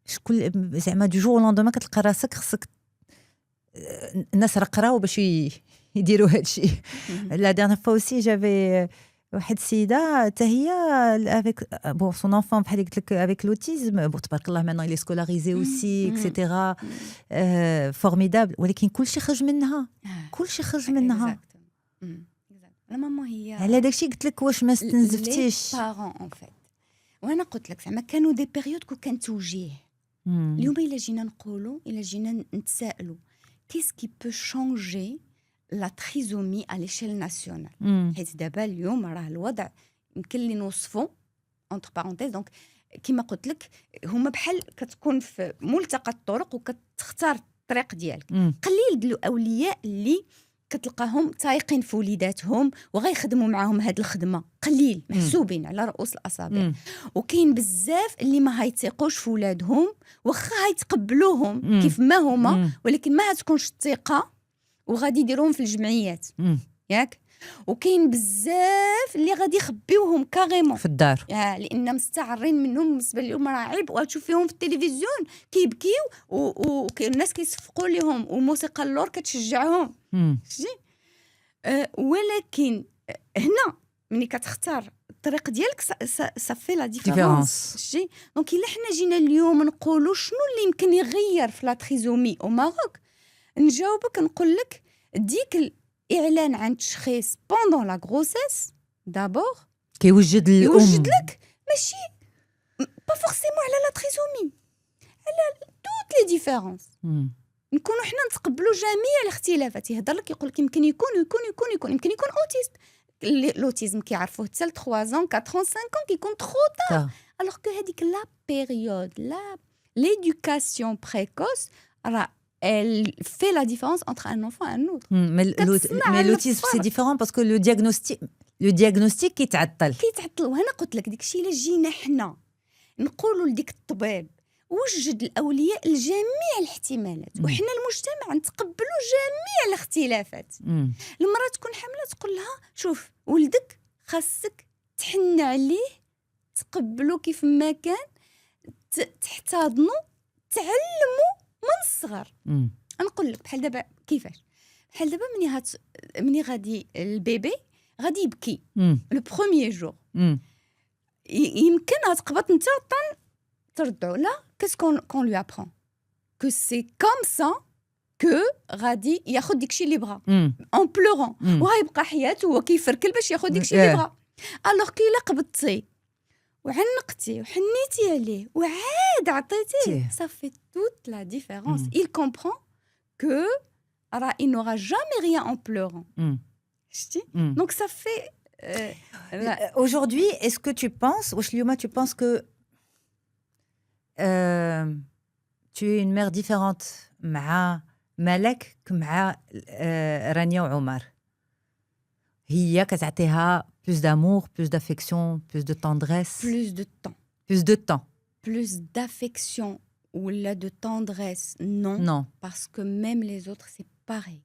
شكون زعما دو جور لوندوما كتلقى راسك خصك الناس راه قراو باش يديروا هذا الشيء. لا ديرنا فوا اوسي جافي واحد السيده حتى هي افيك بون سون انفون بحال قلت لك افيك لوتيزم بون تبارك الله مانون لي سكولاريزي اوسي اكسيتيرا فورميدابل ولكن كلشي خرج منها كلشي خرج منها. لا ماما هي على داكشي قلت لك واش ما استنزفتيش لي بارون ان فيت. وانا قلت لك زعما كانوا دي بيريود كان توجيه. اليوم الا جينا نقولوا الا جينا نتسائلوا كيس كي بو شونجي لا تريزومي على ليشيل ناسيونال. حيت دابا اليوم راه الوضع يمكن لي نوصفو اونتر بارونتيز. دونك كيما قلت لك هما بحال كتكون في ملتقى الطرق وكتختار الطريق ديالك. قليل ديال الاولياء اللي كتلقاهم تايقين في وليداتهم وغيخدموا معاهم هاد الخدمه قليل محسوبين على رؤوس الاصابع. وكاين بزاف اللي ما هيتيقوش في ولادهم واخا هيتقبلوهم كيف ما هما ولكن ما هتكونش الثقه وغادي يديروهم في الجمعيات ياك. وكاين بزاف اللي غادي يخبيوهم كاريمون في الدار لان مستعرين منهم بالنسبه لهم راه عيب وتشوف فيهم في التلفزيون كيبكيو والناس كيصفقوا لهم وموسيقى اللور كتشجعهم. ولكن هنا ملي كتختار الطريق ديالك صافي لا ديفيرونس. شتي دونك الا حنا جينا اليوم نقولوا شنو اللي يمكن يغير في لا تريزومي او ماروك نجاوبك نقول لك ديك الاعلان عن التشخيص بوندون لا غروسيس دابور كيوجد الام يوجد لك ماشي با فورسيمون على لا تريزومي على توت لي ديفيرونس. نكونوا حنا نتقبلوا جميع الاختلافات. يهضر لك يقول لك يمكن يكون يمكن يكون اوتيست. الاوتيزم كيعرفوه حتى ل 3 ans 4 ans 5 ans كيكون ترو طار. الوغ كو هذيك لا بيريود لا ليدوكاسيون بريكوس راه elle fait la différence entre un enfant et un autre. mais l'autisme c'est différent parce que le diagnostic كيتعطل. وهنا قلت لك داكشي الا جينا حنا نقولوا لديك الطبيب وجد الاولياء لجميع الاحتمالات وحنا المجتمع نتقبلوا جميع الاختلافات. المراه تكون حامله تقول لها شوف ولدك خاصك تحن عليه تقبلوا كيف ما كان تحتضنوا تعلموا من الصغر. نقول لك بحال دابا كيفاش بحال دابا مني غادي البيبي غادي يبكي لو بروميير جور يمكن تقبط انت تردعو لا كاسكو كون لو ابرون كو سي كوم سا كو غادي ياخذ داكشي اللي بغا اون بلورون وغيبقى حياته هو كيفركل باش ياخذ داكشي اللي بغا. الوغ كي الا قبضتي وعنقتي وحنيتي عليه وعاد عطيتيه صافي توت لا ديفيرونس. il comprend que il n'aura jamais rien en pleurant. شتي donc ça fait aujourd'hui est-ce que tu penses واش اليوم tu penses que tu es une mère différente مع ملك كمع رانيا وعمر؟ هي كتعطيها plus d'amour, plus d'affection, plus de tendresse. Plus de temps. Plus de temps. Plus d'affection ou là de tendresse, non. Non. Parce que même les autres, c'est pareil.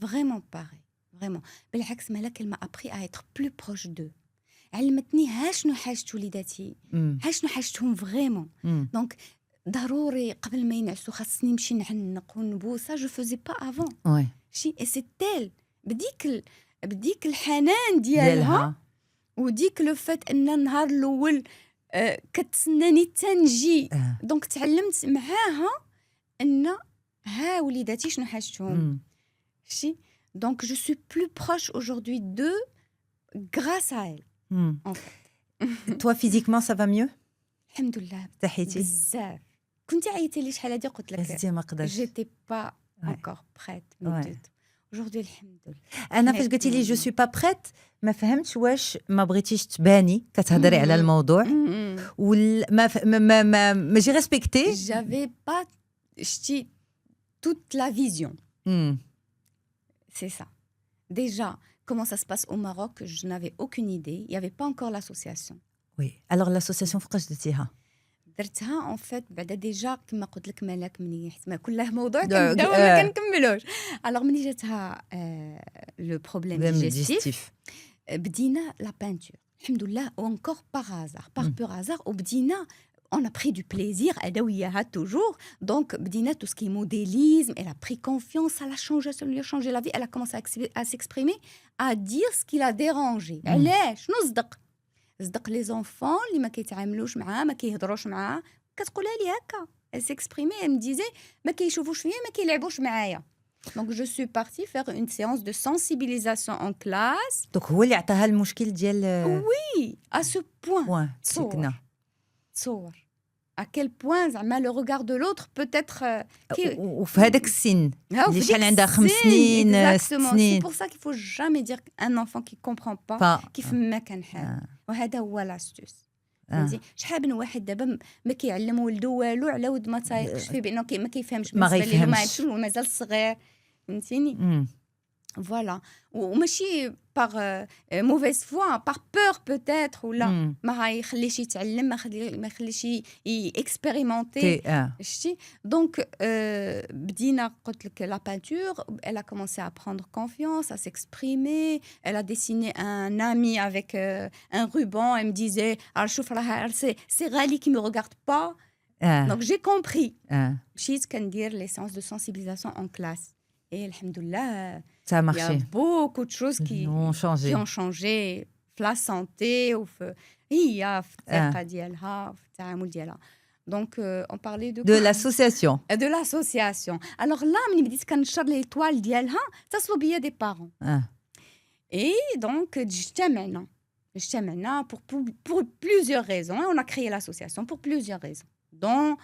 Vraiment pareil. Vraiment. بالعكس مالك elle m'a appris à être plus proche d'eux. علمتني ها شنو حاجة وليداتي. ها شنو حاجتهم vraiment. Donc ضروري قبل ما ينعسوا خاصني نمشي نعنق ونبوس. Ça je faisais pas avant. Ouais. Et c'est elle. بديك الحنان ديالها وديك لو فات ان النهار الاول كتسناني تنجي دونك تعلمت معاها ان ها وليداتي شنو حاجتهم شي دونك جو سوي بلو بروش aujourd'hui d'eux grâce à elle. Toi physiquement ça va mieux? الحمد لله تحيتي بزاف كنتي عيطتي لي شحال هادي قلت لك حسيتي ما قدرتش. جيتي با Ouais. encore prête mais Ouais. du tout. Aujourd'hui الحمد لله. انا فاش قلتي لي جو سوي با بريت ما فهمتش واش ما بغيتيش تباني كتهضري على الموضوع ولا ما جي ريسبكتي. J'avais pas شتي toute la vision. C'est ça. Déjà, comment ça se passe au Maroc, je n'avais aucune idée. Il n'y avait pas encore l'association. وي الوغ لاسوسياسيون فوقاش درتيها؟ درتها en fait بعدا ديجا كما قلت لك مالك مني حيت كله موضوع دونك، كنبداو ما كنكملوش. الوغ مني جاتها لو بروبليم ديجيستيف بدينا لا بانتور الحمد لله encore par hasard par pur hasard وبدينا on a pris du plaisir elle وياها toujours donc بدينا tout ce qui est modélisme elle a pris confiance ça l'a changé ça lui a changé la vie elle a commencé à s'exprimer à dire ce qui l'a dérangé علاش شنو صدق لي زونفون اللي ما كيتعاملوش معاه ما كيهضروش معاه كتقولها لي هكا elle s'exprimait elle me disait ما كيشوفوش فيا ما كيلعبوش معايا donc je suis partie faire une séance de sensibilisation en classe. دونك هو اللي عطاها المشكل ديال oui à ce point تصور à quel point زعما le regard de l'autre peut être وفي هذاك السن اللي شحال عندها 5 سنين 6 سنين. c'est pour ça qu'il faut jamais dire un enfant qui comprend pas كيف ما كان حال وهذا هو لاستوس. فهمتي شحال من واحد دابا ما كيعلم ولده والو على ود ما تايقش فيه بانه ما كيفهمش بالنسبه ليه ما عرفش مازال صغير فهمتيني. فوالا وماشي باغ موفيز فوا باغ بور بوتيتر ولا ما يخليش يتعلم ما يخليش اكسبيريمونتي شتي دونك بدينا قلت لك لا بانتور elle a commencé à prendre confiance à s'exprimer elle a dessiné un ami avec un ruban elle me disait شوف راه c'est Rally qui me regarde pas donc j'ai compris مشيت كندير les séances de sensibilisation en classe et alhamdoulilah ça a marché. Il y a beaucoup de choses qui ont changé في la santé هي في الثقة ديالها في التعامل ديالها. Donc on parlait de l'association. De l'association. Alors là ملي بديت كنشر لي التوال ديالها اتصلوا بيا دي بارون. Et donc اجتمعنا pour plusieurs raisons. On a créé l'association pour plusieurs raisons. dont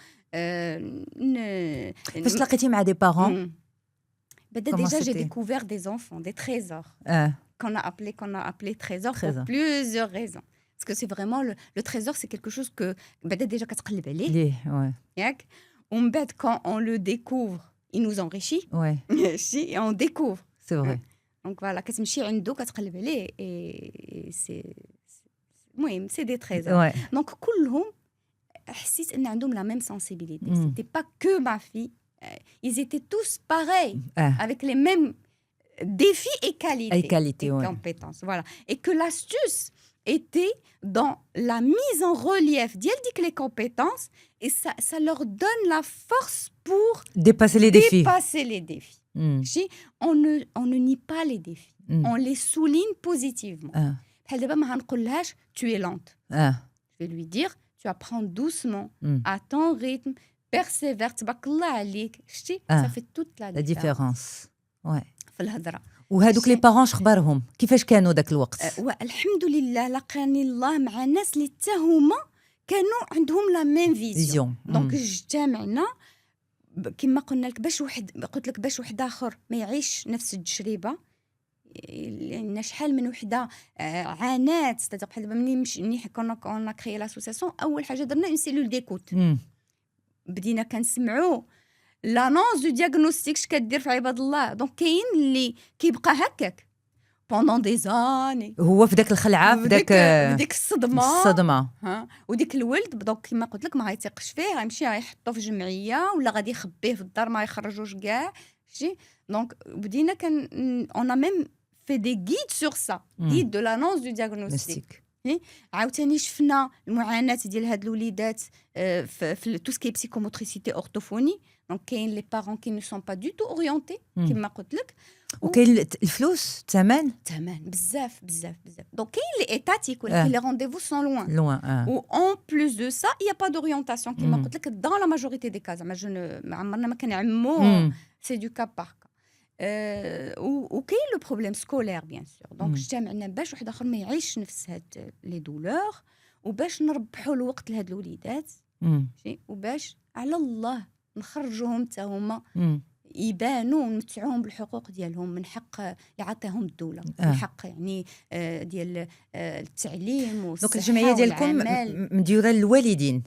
فاش تلاقيتي مع دي بارون déjà j'ai découvert des enfants, des trésors qu'on a appelé trésors pour plusieurs raisons. Parce que c'est vraiment le trésor, c'est quelque chose que déjà كتقلب عليه. ياك ومن بعد quand on le découvre, il nous enrichit. Et on découvre. C'est vrai. Donc voilà, كتمشي عنده كتقلب عليه et c'est des trésors. Donc كلهم حسيت ان عندهم la même sensibilité. C'était pas que ma fille. Ils étaient tous pareils, avec les mêmes défis et qualités, compétences. Voilà. Et que l'astuce était dans la mise en relief d'elles les compétences et ça leur donne la force pour dépasser les défis. On ne nie pas les défis. On les souligne positivement. Tu es lente. Je vais lui dire, tu apprends doucement, à ton rythme. persévère تبارك الله عليك شتي ça fait toute la différence في الهضره. وهذوك لي بارون اخبارهم كيفاش كانوا داك الوقت؟ والحمد لله لقاني الله مع ناس اللي حتى هما كانوا عندهم لا ميم فيزيون دونك اجتمعنا كما قلنا لك باش واحد اخر ما يعيش نفس التجربه لان شحال من وحده عانات ستة بحال دابا مني كنا كريي لاسوسياسيون اول حاجه درنا اون سيلول ديكوت بدينا كنسمعوا لانونس دو دياغنوستيك اش كدير في عباد الله دونك كاين اللي كيبقى هكاك بوندون دي زاني هو في داك الخلعه في ديك الصدمه وديك الولد دونك كما قلت لك ما غيثيقش فيه غيمشي غيحطو في جمعيه ولا غادي يخبيه في الدار ما يخرجوش كاع شي دونك بدينا اون ا ميم في دي غيد سور سا غيد دو لانونس دو دياغنوستيك عاوتاني شفنا المعاناه ديال هاد الوليدات في تو سكي بسيكوموتريسيتي اورتوفوني دونك كاين لي بارون كي نو سون با دو تو اورينتي كما قلت لك وكاين الفلوس الثمن بزاف دونك كاين لي ايتاتيك ولكن لي رونديفو سون لوان و اون بلوس دو سا il y a pas d'orientation كما قلت لك dans la majorité des cas زعما عمرنا ما كنعمو سي دو كا بار وكاين لو بروبليم سكولير بيان سور دونك اجتمعنا باش واحد اخر ما يعيش نفس هاد لي دولور وباش نربحوا الوقت لهاد الوليدات مم. ماشي وباش على الله نخرجوهم حتى هما مم. يبانوا ونمتعوهم بالحقوق ديالهم من حق يعطيهم الدولة الحق يعني ديال التعليم دونك والصحة الجمعيه ديالكم والعمل مديوره للوالدين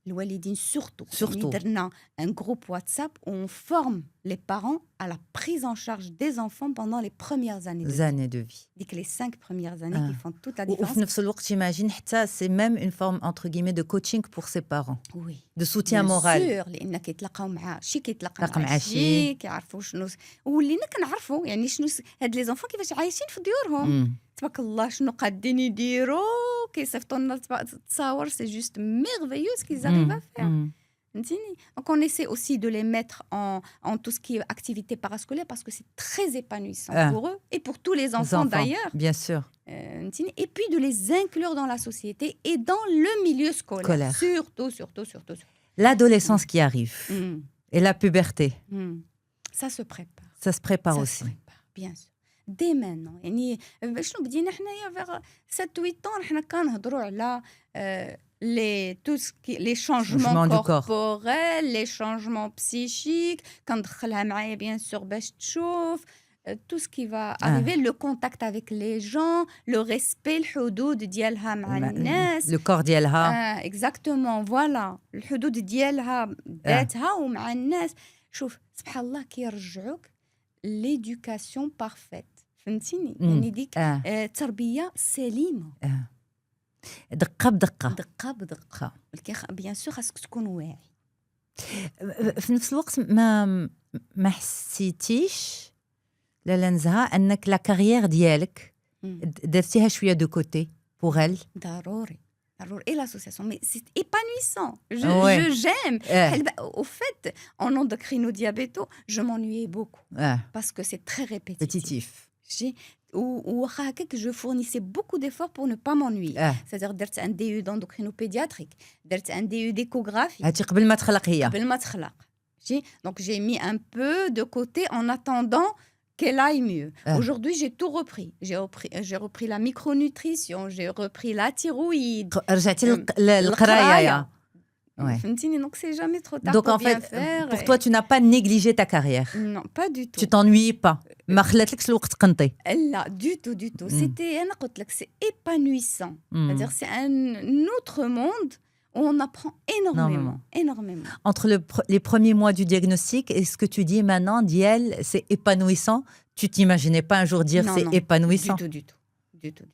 الوالدين سورتو يعني Surtout. درنا ان جروب واتساب اون فورم لي بارون à la prise en charge des enfants pendant les premières années de vie. زاني دو في ديك les 5 premières années qui font toute la différence. وفي نفس الوقت j'imagine حتى c'est même une forme entre guillemets de coaching pour ses parents Oui. de soutien moral sûr لان كيتلاقاو مع شي كيتلاقى تلاقى مع مع شي. شي كيعرفوا شنو ولينا كنعرفوا يعني شنو هاد لي زونفون كيفاش عايشين في ديورهم مم. تبارك الله شنو قادين يديروا كيصيفطوا لنا التصاور سي جوست ميرفيوس كي زاريف à faire. مم. فهمتيني دونك on essaie aussi de les mettre en tout ce qui est activité parascolaire parce que c'est très épanouissant pour eux et pour tous les enfants d'ailleurs bien sûr فهمتيني et puis de les inclure dans la société et dans le milieu scolaire. Surtout. l'adolescence qui arrive et la puberté Ça se prépare. ça se prépare Ça aussi se prépare, bien sûr. dès maintenant يعني شنو بدينا حنايا vers 7-8 ans حنا كنهضروا على les changements corporels, les changements psychiques, كندخلها معايا bien sûr باش تشوف tout ce qui va arriver, le contact avec les gens, le respect, الحدود ديالها مع الناس, le corps ديالها exactement voilà الحدود ديالها ذاتها ومع الناس. شوف سبحان الله كيرجعوك l'éducation parfaite فهمتيني يعني ديك تربية سليمة دقة بدقة دقة بدقة بيان سور خاصك تكون واعي. في نفس الوقت ما حسيتيش لالا نزهة انك لا كارير ديالك درتيها شويه دو كوتي بوغ ال؟ ضروري et l'association mais c'est épanouissant je j'aime au fait en endocrino-diabéto je m'ennuyais beaucoup parce que c'est très répétitif واخا هكاك je fournissais beaucoup d'efforts pour ne pas m'ennuyer c'est-à-dire درت un DU d'endocrinopédiatrique درت un DU d'échographie هاتي قبل ما تخلق هي donc j'ai mis un peu de côté en attendant qu'elle aille mieux. Aujourd'hui, j'ai tout repris. J'ai repris la micronutrition, j'ai repris la thyroïde. رجعتي للقرايه. فهمتيني donc c'est jamais trop tard donc pour en bien fait faire. pour toi tu n'as pas négligé ta carrière. Non, pas du tout. Tu t'ennuyais pas. ما خلاتلكش الوقت تقنطي. لا du tout. C'était انا قلت لك c'est épanouissant. C'est-à-dire c'est un autre monde où on apprend énormément. Entre les premiers mois du diagnostic et ce que tu dis maintenant, Diel, c'est épanouissant. Tu t'imaginais pas un jour dire c'est épanouissant? Du tout.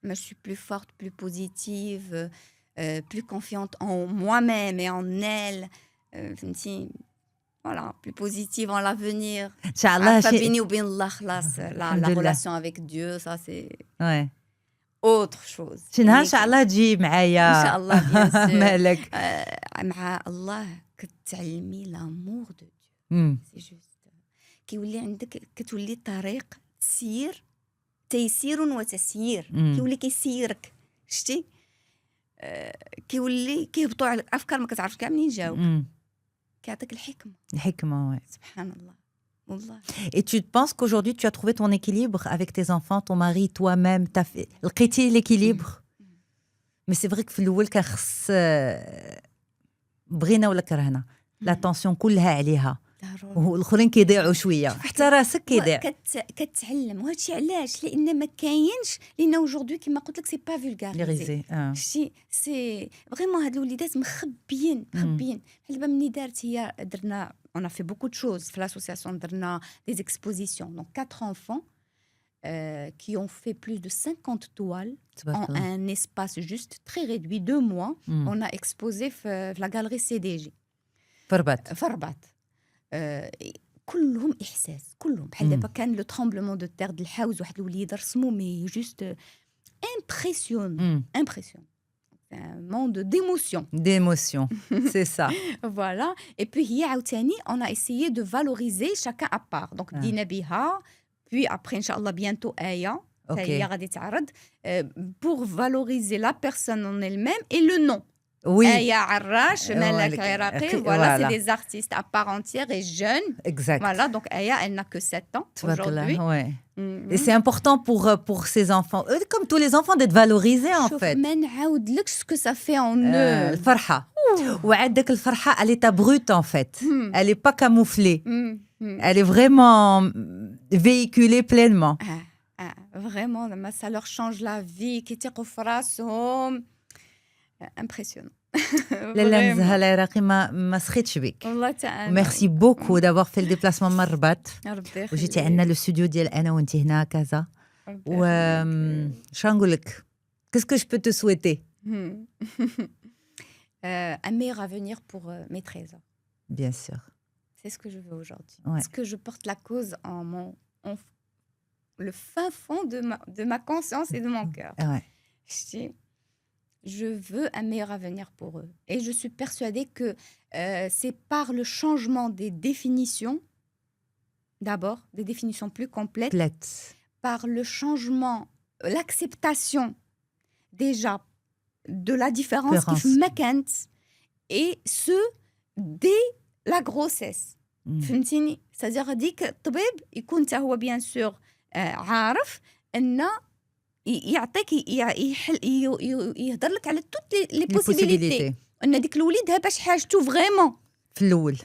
Mais je suis plus forte, plus positive, plus confiante en moi-même et en elle. Voilà, plus positive en l'avenir. La relation avec Dieu, ça c'est... Ouais. autre chose. شي نهار ان شاء الله تجي معايا ان شاء الله بيان سور مالك مع الله كتعلمي لامور دو ديو سي جوست كيولي عندك كتولي طريق تيسير وتسيير كيولي كيسيرك شتي كيولي كيهبطوا على الافكار ما كتعرفش كاع منين جاوك كيعطيك الحكمه سبحان الله. Et tu penses qu'aujourd'hui tu as trouvé ton équilibre avec tes enfants, ton mari, toi-même, t'as fait لقيتي l'équilibre? Mais c'est vrai que في الأول كان خص بغينا ولا كرهنا l'attention كلها عليها والآخرين كيضيعوا شويه حتى راسك كيضيع. كتعلم وهادشي علاش لان ما كاينش لان aujourd'hui كما قلت لك سي با فولغاريزي شي سي فريمون هاد الوليدات مخبيين بحال دابا ملي دارت هي درنا on a fait beaucoup de choses في l'association درنا des expositions donc 4 enfants qui ont fait plus de 50 toiles en un espace juste très réduit 2 mois. On a exposé في la galerie CDG في الرباط. كلهم احساس كلهم بحال دابا كان لو ترامبلمون دو تير د الحوز واحد الوليد رسمو مي جوست امبرسيون un monde d'émotion c'est ça. Voilà et puis هي عاوتاني on a essayé de valoriser chacun à part donc بدينا بها puis après inchallah bientôt Aya هي غادي تعرض pour valoriser la personne en elle-même et le nom Oui, Aya Arrash, Malak Malak Iraqi, Iraqi, voilà, c'est voilà. des artistes à part entière et jeunes. exact. Voilà, donc Aya, elle n'a que 7 ans Tabarakallah, aujourd'hui. ouais. Mhm. Et c'est important pour ces enfants, comme tous les enfants, d'être valorisés en شوف fait. ما نعاودلكش ce que ça fait en eux. الفرحة وعندك الفرحة elle est brute en fait. Hmm. Elle est pas camouflée. Hmm, hmm. Elle est vraiment véhiculée pleinement. Vraiment, ça leur change la vie. كي يتيقوا في راسهم. Impressionnant. لالا Vraiment. نزهة العراقي ما سخيتش بك. والله تعالى. ميرسي بوكو دافوار في الديبلاسمون من الرباط ربي يخليك. وجيتي عندنا لو ستوديو ديال انا وانت هنا كذا. ربي و يخليك. شنو نقول لك qu'est-ce que je peux te souhaiter. Hmm. Un meilleur avenir pour mes trésors. Bien sûr. C'est ce que je veux aujourd'hui. Ouais. Parce que je porte la cause en le fin fond de ma conscience et de mon cœur. Ouais. Je veux un meilleur avenir pour eux. Et je suis persuadée que c'est par le changement des définitions, d'abord, des définitions plus complètes, Plate. par le changement, l'acceptation déjà de la différence qui fait Makant, et ce, dès la grossesse. فهمتيني؟ c'est-à-dire هذيك الطبيب يكون حتى هو بيان سور عارف ان يعطيك يهضر لك على توت لي بوسيبيليتي ان ديك الوليد باش حاجته فريمون في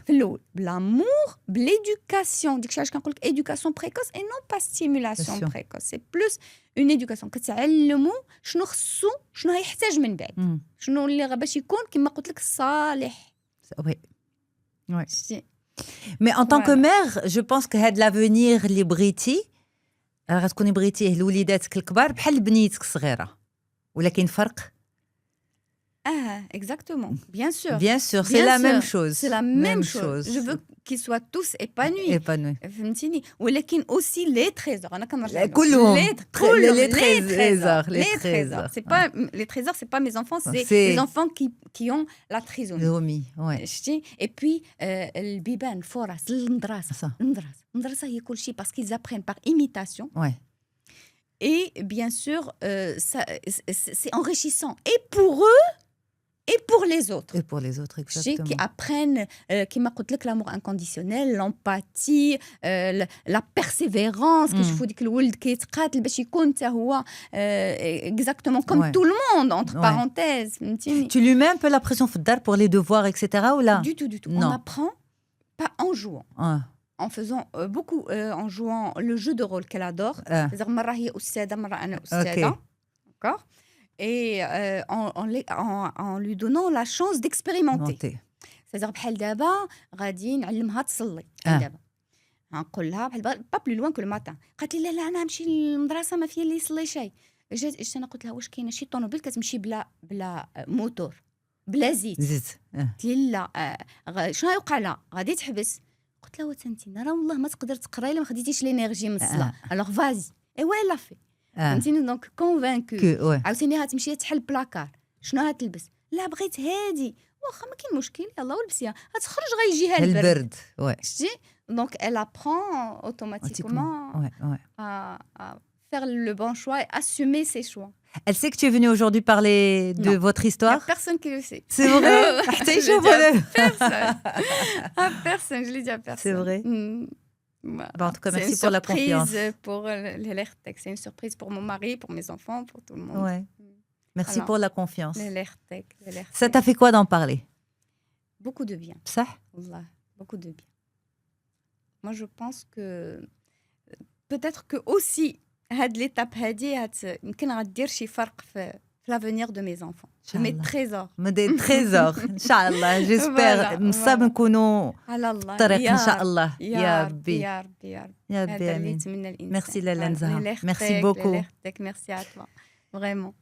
الاول بلامور بليدوكاسيون ديك الشيء كنقول لك ايدوكاسيون بريكوس اي نون با ستيمولاسيون بريكوس سي بلوس اون ايدوكاسيون كتعلمو شنو خصو شنو هيحتاج من بعد شنو اللي باش يكون كما قلت لك صالح. Oui. Ouais. شتي Mais en tant que mère, je pense que هاد l'avenir اللي بغيتي غتكوني بغيتيه لوليداتك الكبار بحال بنيتك الصغيره ولا كاين فرق؟ Exactement, bien sûr. Bien sûr, c'est Bien la sûr. même chose. C'est la même chose. Je veux qu'ils soient tous épanouis. فهمتيني ولكن aussi les trésors. أنا كنرجع كلهم les trésors. C'est pas les trésors, c'est pas mes enfants, c'est les enfants qui ont la trisomie. Ouais. Et puis البيبان الفرص المدرسة هي كل شيء parce qu'ils apprennent par imitation. Ouais. Et bien sûr, c'est enrichissant et pour eux et pour les autres. Et pour les autres, exactement. Qui apprennent, كما قلت لك l'amour inconditionnel, l'empathie, la persévérance. كيشوفوا ديك الولد كيتقاتل باش يكون حتى هو exactement comme tout le monde entre parenthèses. فهمتيني؟ Tu lui mets un peu la pression في الدار pour les devoirs, etc. ou là? Du tout. On apprend pas en jouant. En faisant beaucoup, en jouant le jeu de rôle qu'elle adore. C'est-à-dire مرة هي أستاذة مرة أنا أستاذة. D'accord? Et en lui donnant la chance d'expérimenter. C'est-à-dire بحال دابا غادي نعلمها تصلي دابا نقول لها بحال با بلو لوان كو لو ماتان قالت لي لا انا نمشي للمدرسه ما فيا اللي يصلي شيء جات انا قلت لها واش كاينه شي طوموبيل كتمشي بلا موتور بلا زيت قلت لي لا شنو يوقع لها غادي تحبس قلت لها وانتينا راه والله ما تقدر تقراي الا ما خديتيش لينيرجي من الصلاه الوغ فازي ايوا لا في فهمتيني دونك كونفانكو عاوتاني هتمشي تحل بلاكار شنو هتلبس لا بغيت هادي واخا ما كاين مشكل يلاه ولبسيها غتخرج غيجيها البرد شتي دونك elle apprend automatiquement à faire le bon choix et assumer ses choix. Elle sait que tu es venue aujourd'hui parler de votre histoire? Il n'y a personne qui le sait. C'est vrai? Personne, je l'ai dit à personne. C'est vrai? Bah, en tout cas, merci pour la confiance. C'est une surprise pour l'Alertec, c'est une surprise pour mon mari, pour mes enfants, pour tout le monde. Ouais. Merci pour la confiance. L'Alertec. Ça t'a fait quoi d'en parler? Beaucoup de bien. Ça? Wallah, beaucoup de bien. Moi, je pense que peut-être que aussi هاد l'étape هادي يمكن غدير شي فرق في l'avenir de mes enfants. De mes trésors. Des trésors. Inch'Allah, j'espère. نصاب نكونوا على الله. طريق إن شاء الله. يا ربي. يا ربي آمين. Merci لالا نزهة. Merci beaucoup. Merci à toi. Vraiment.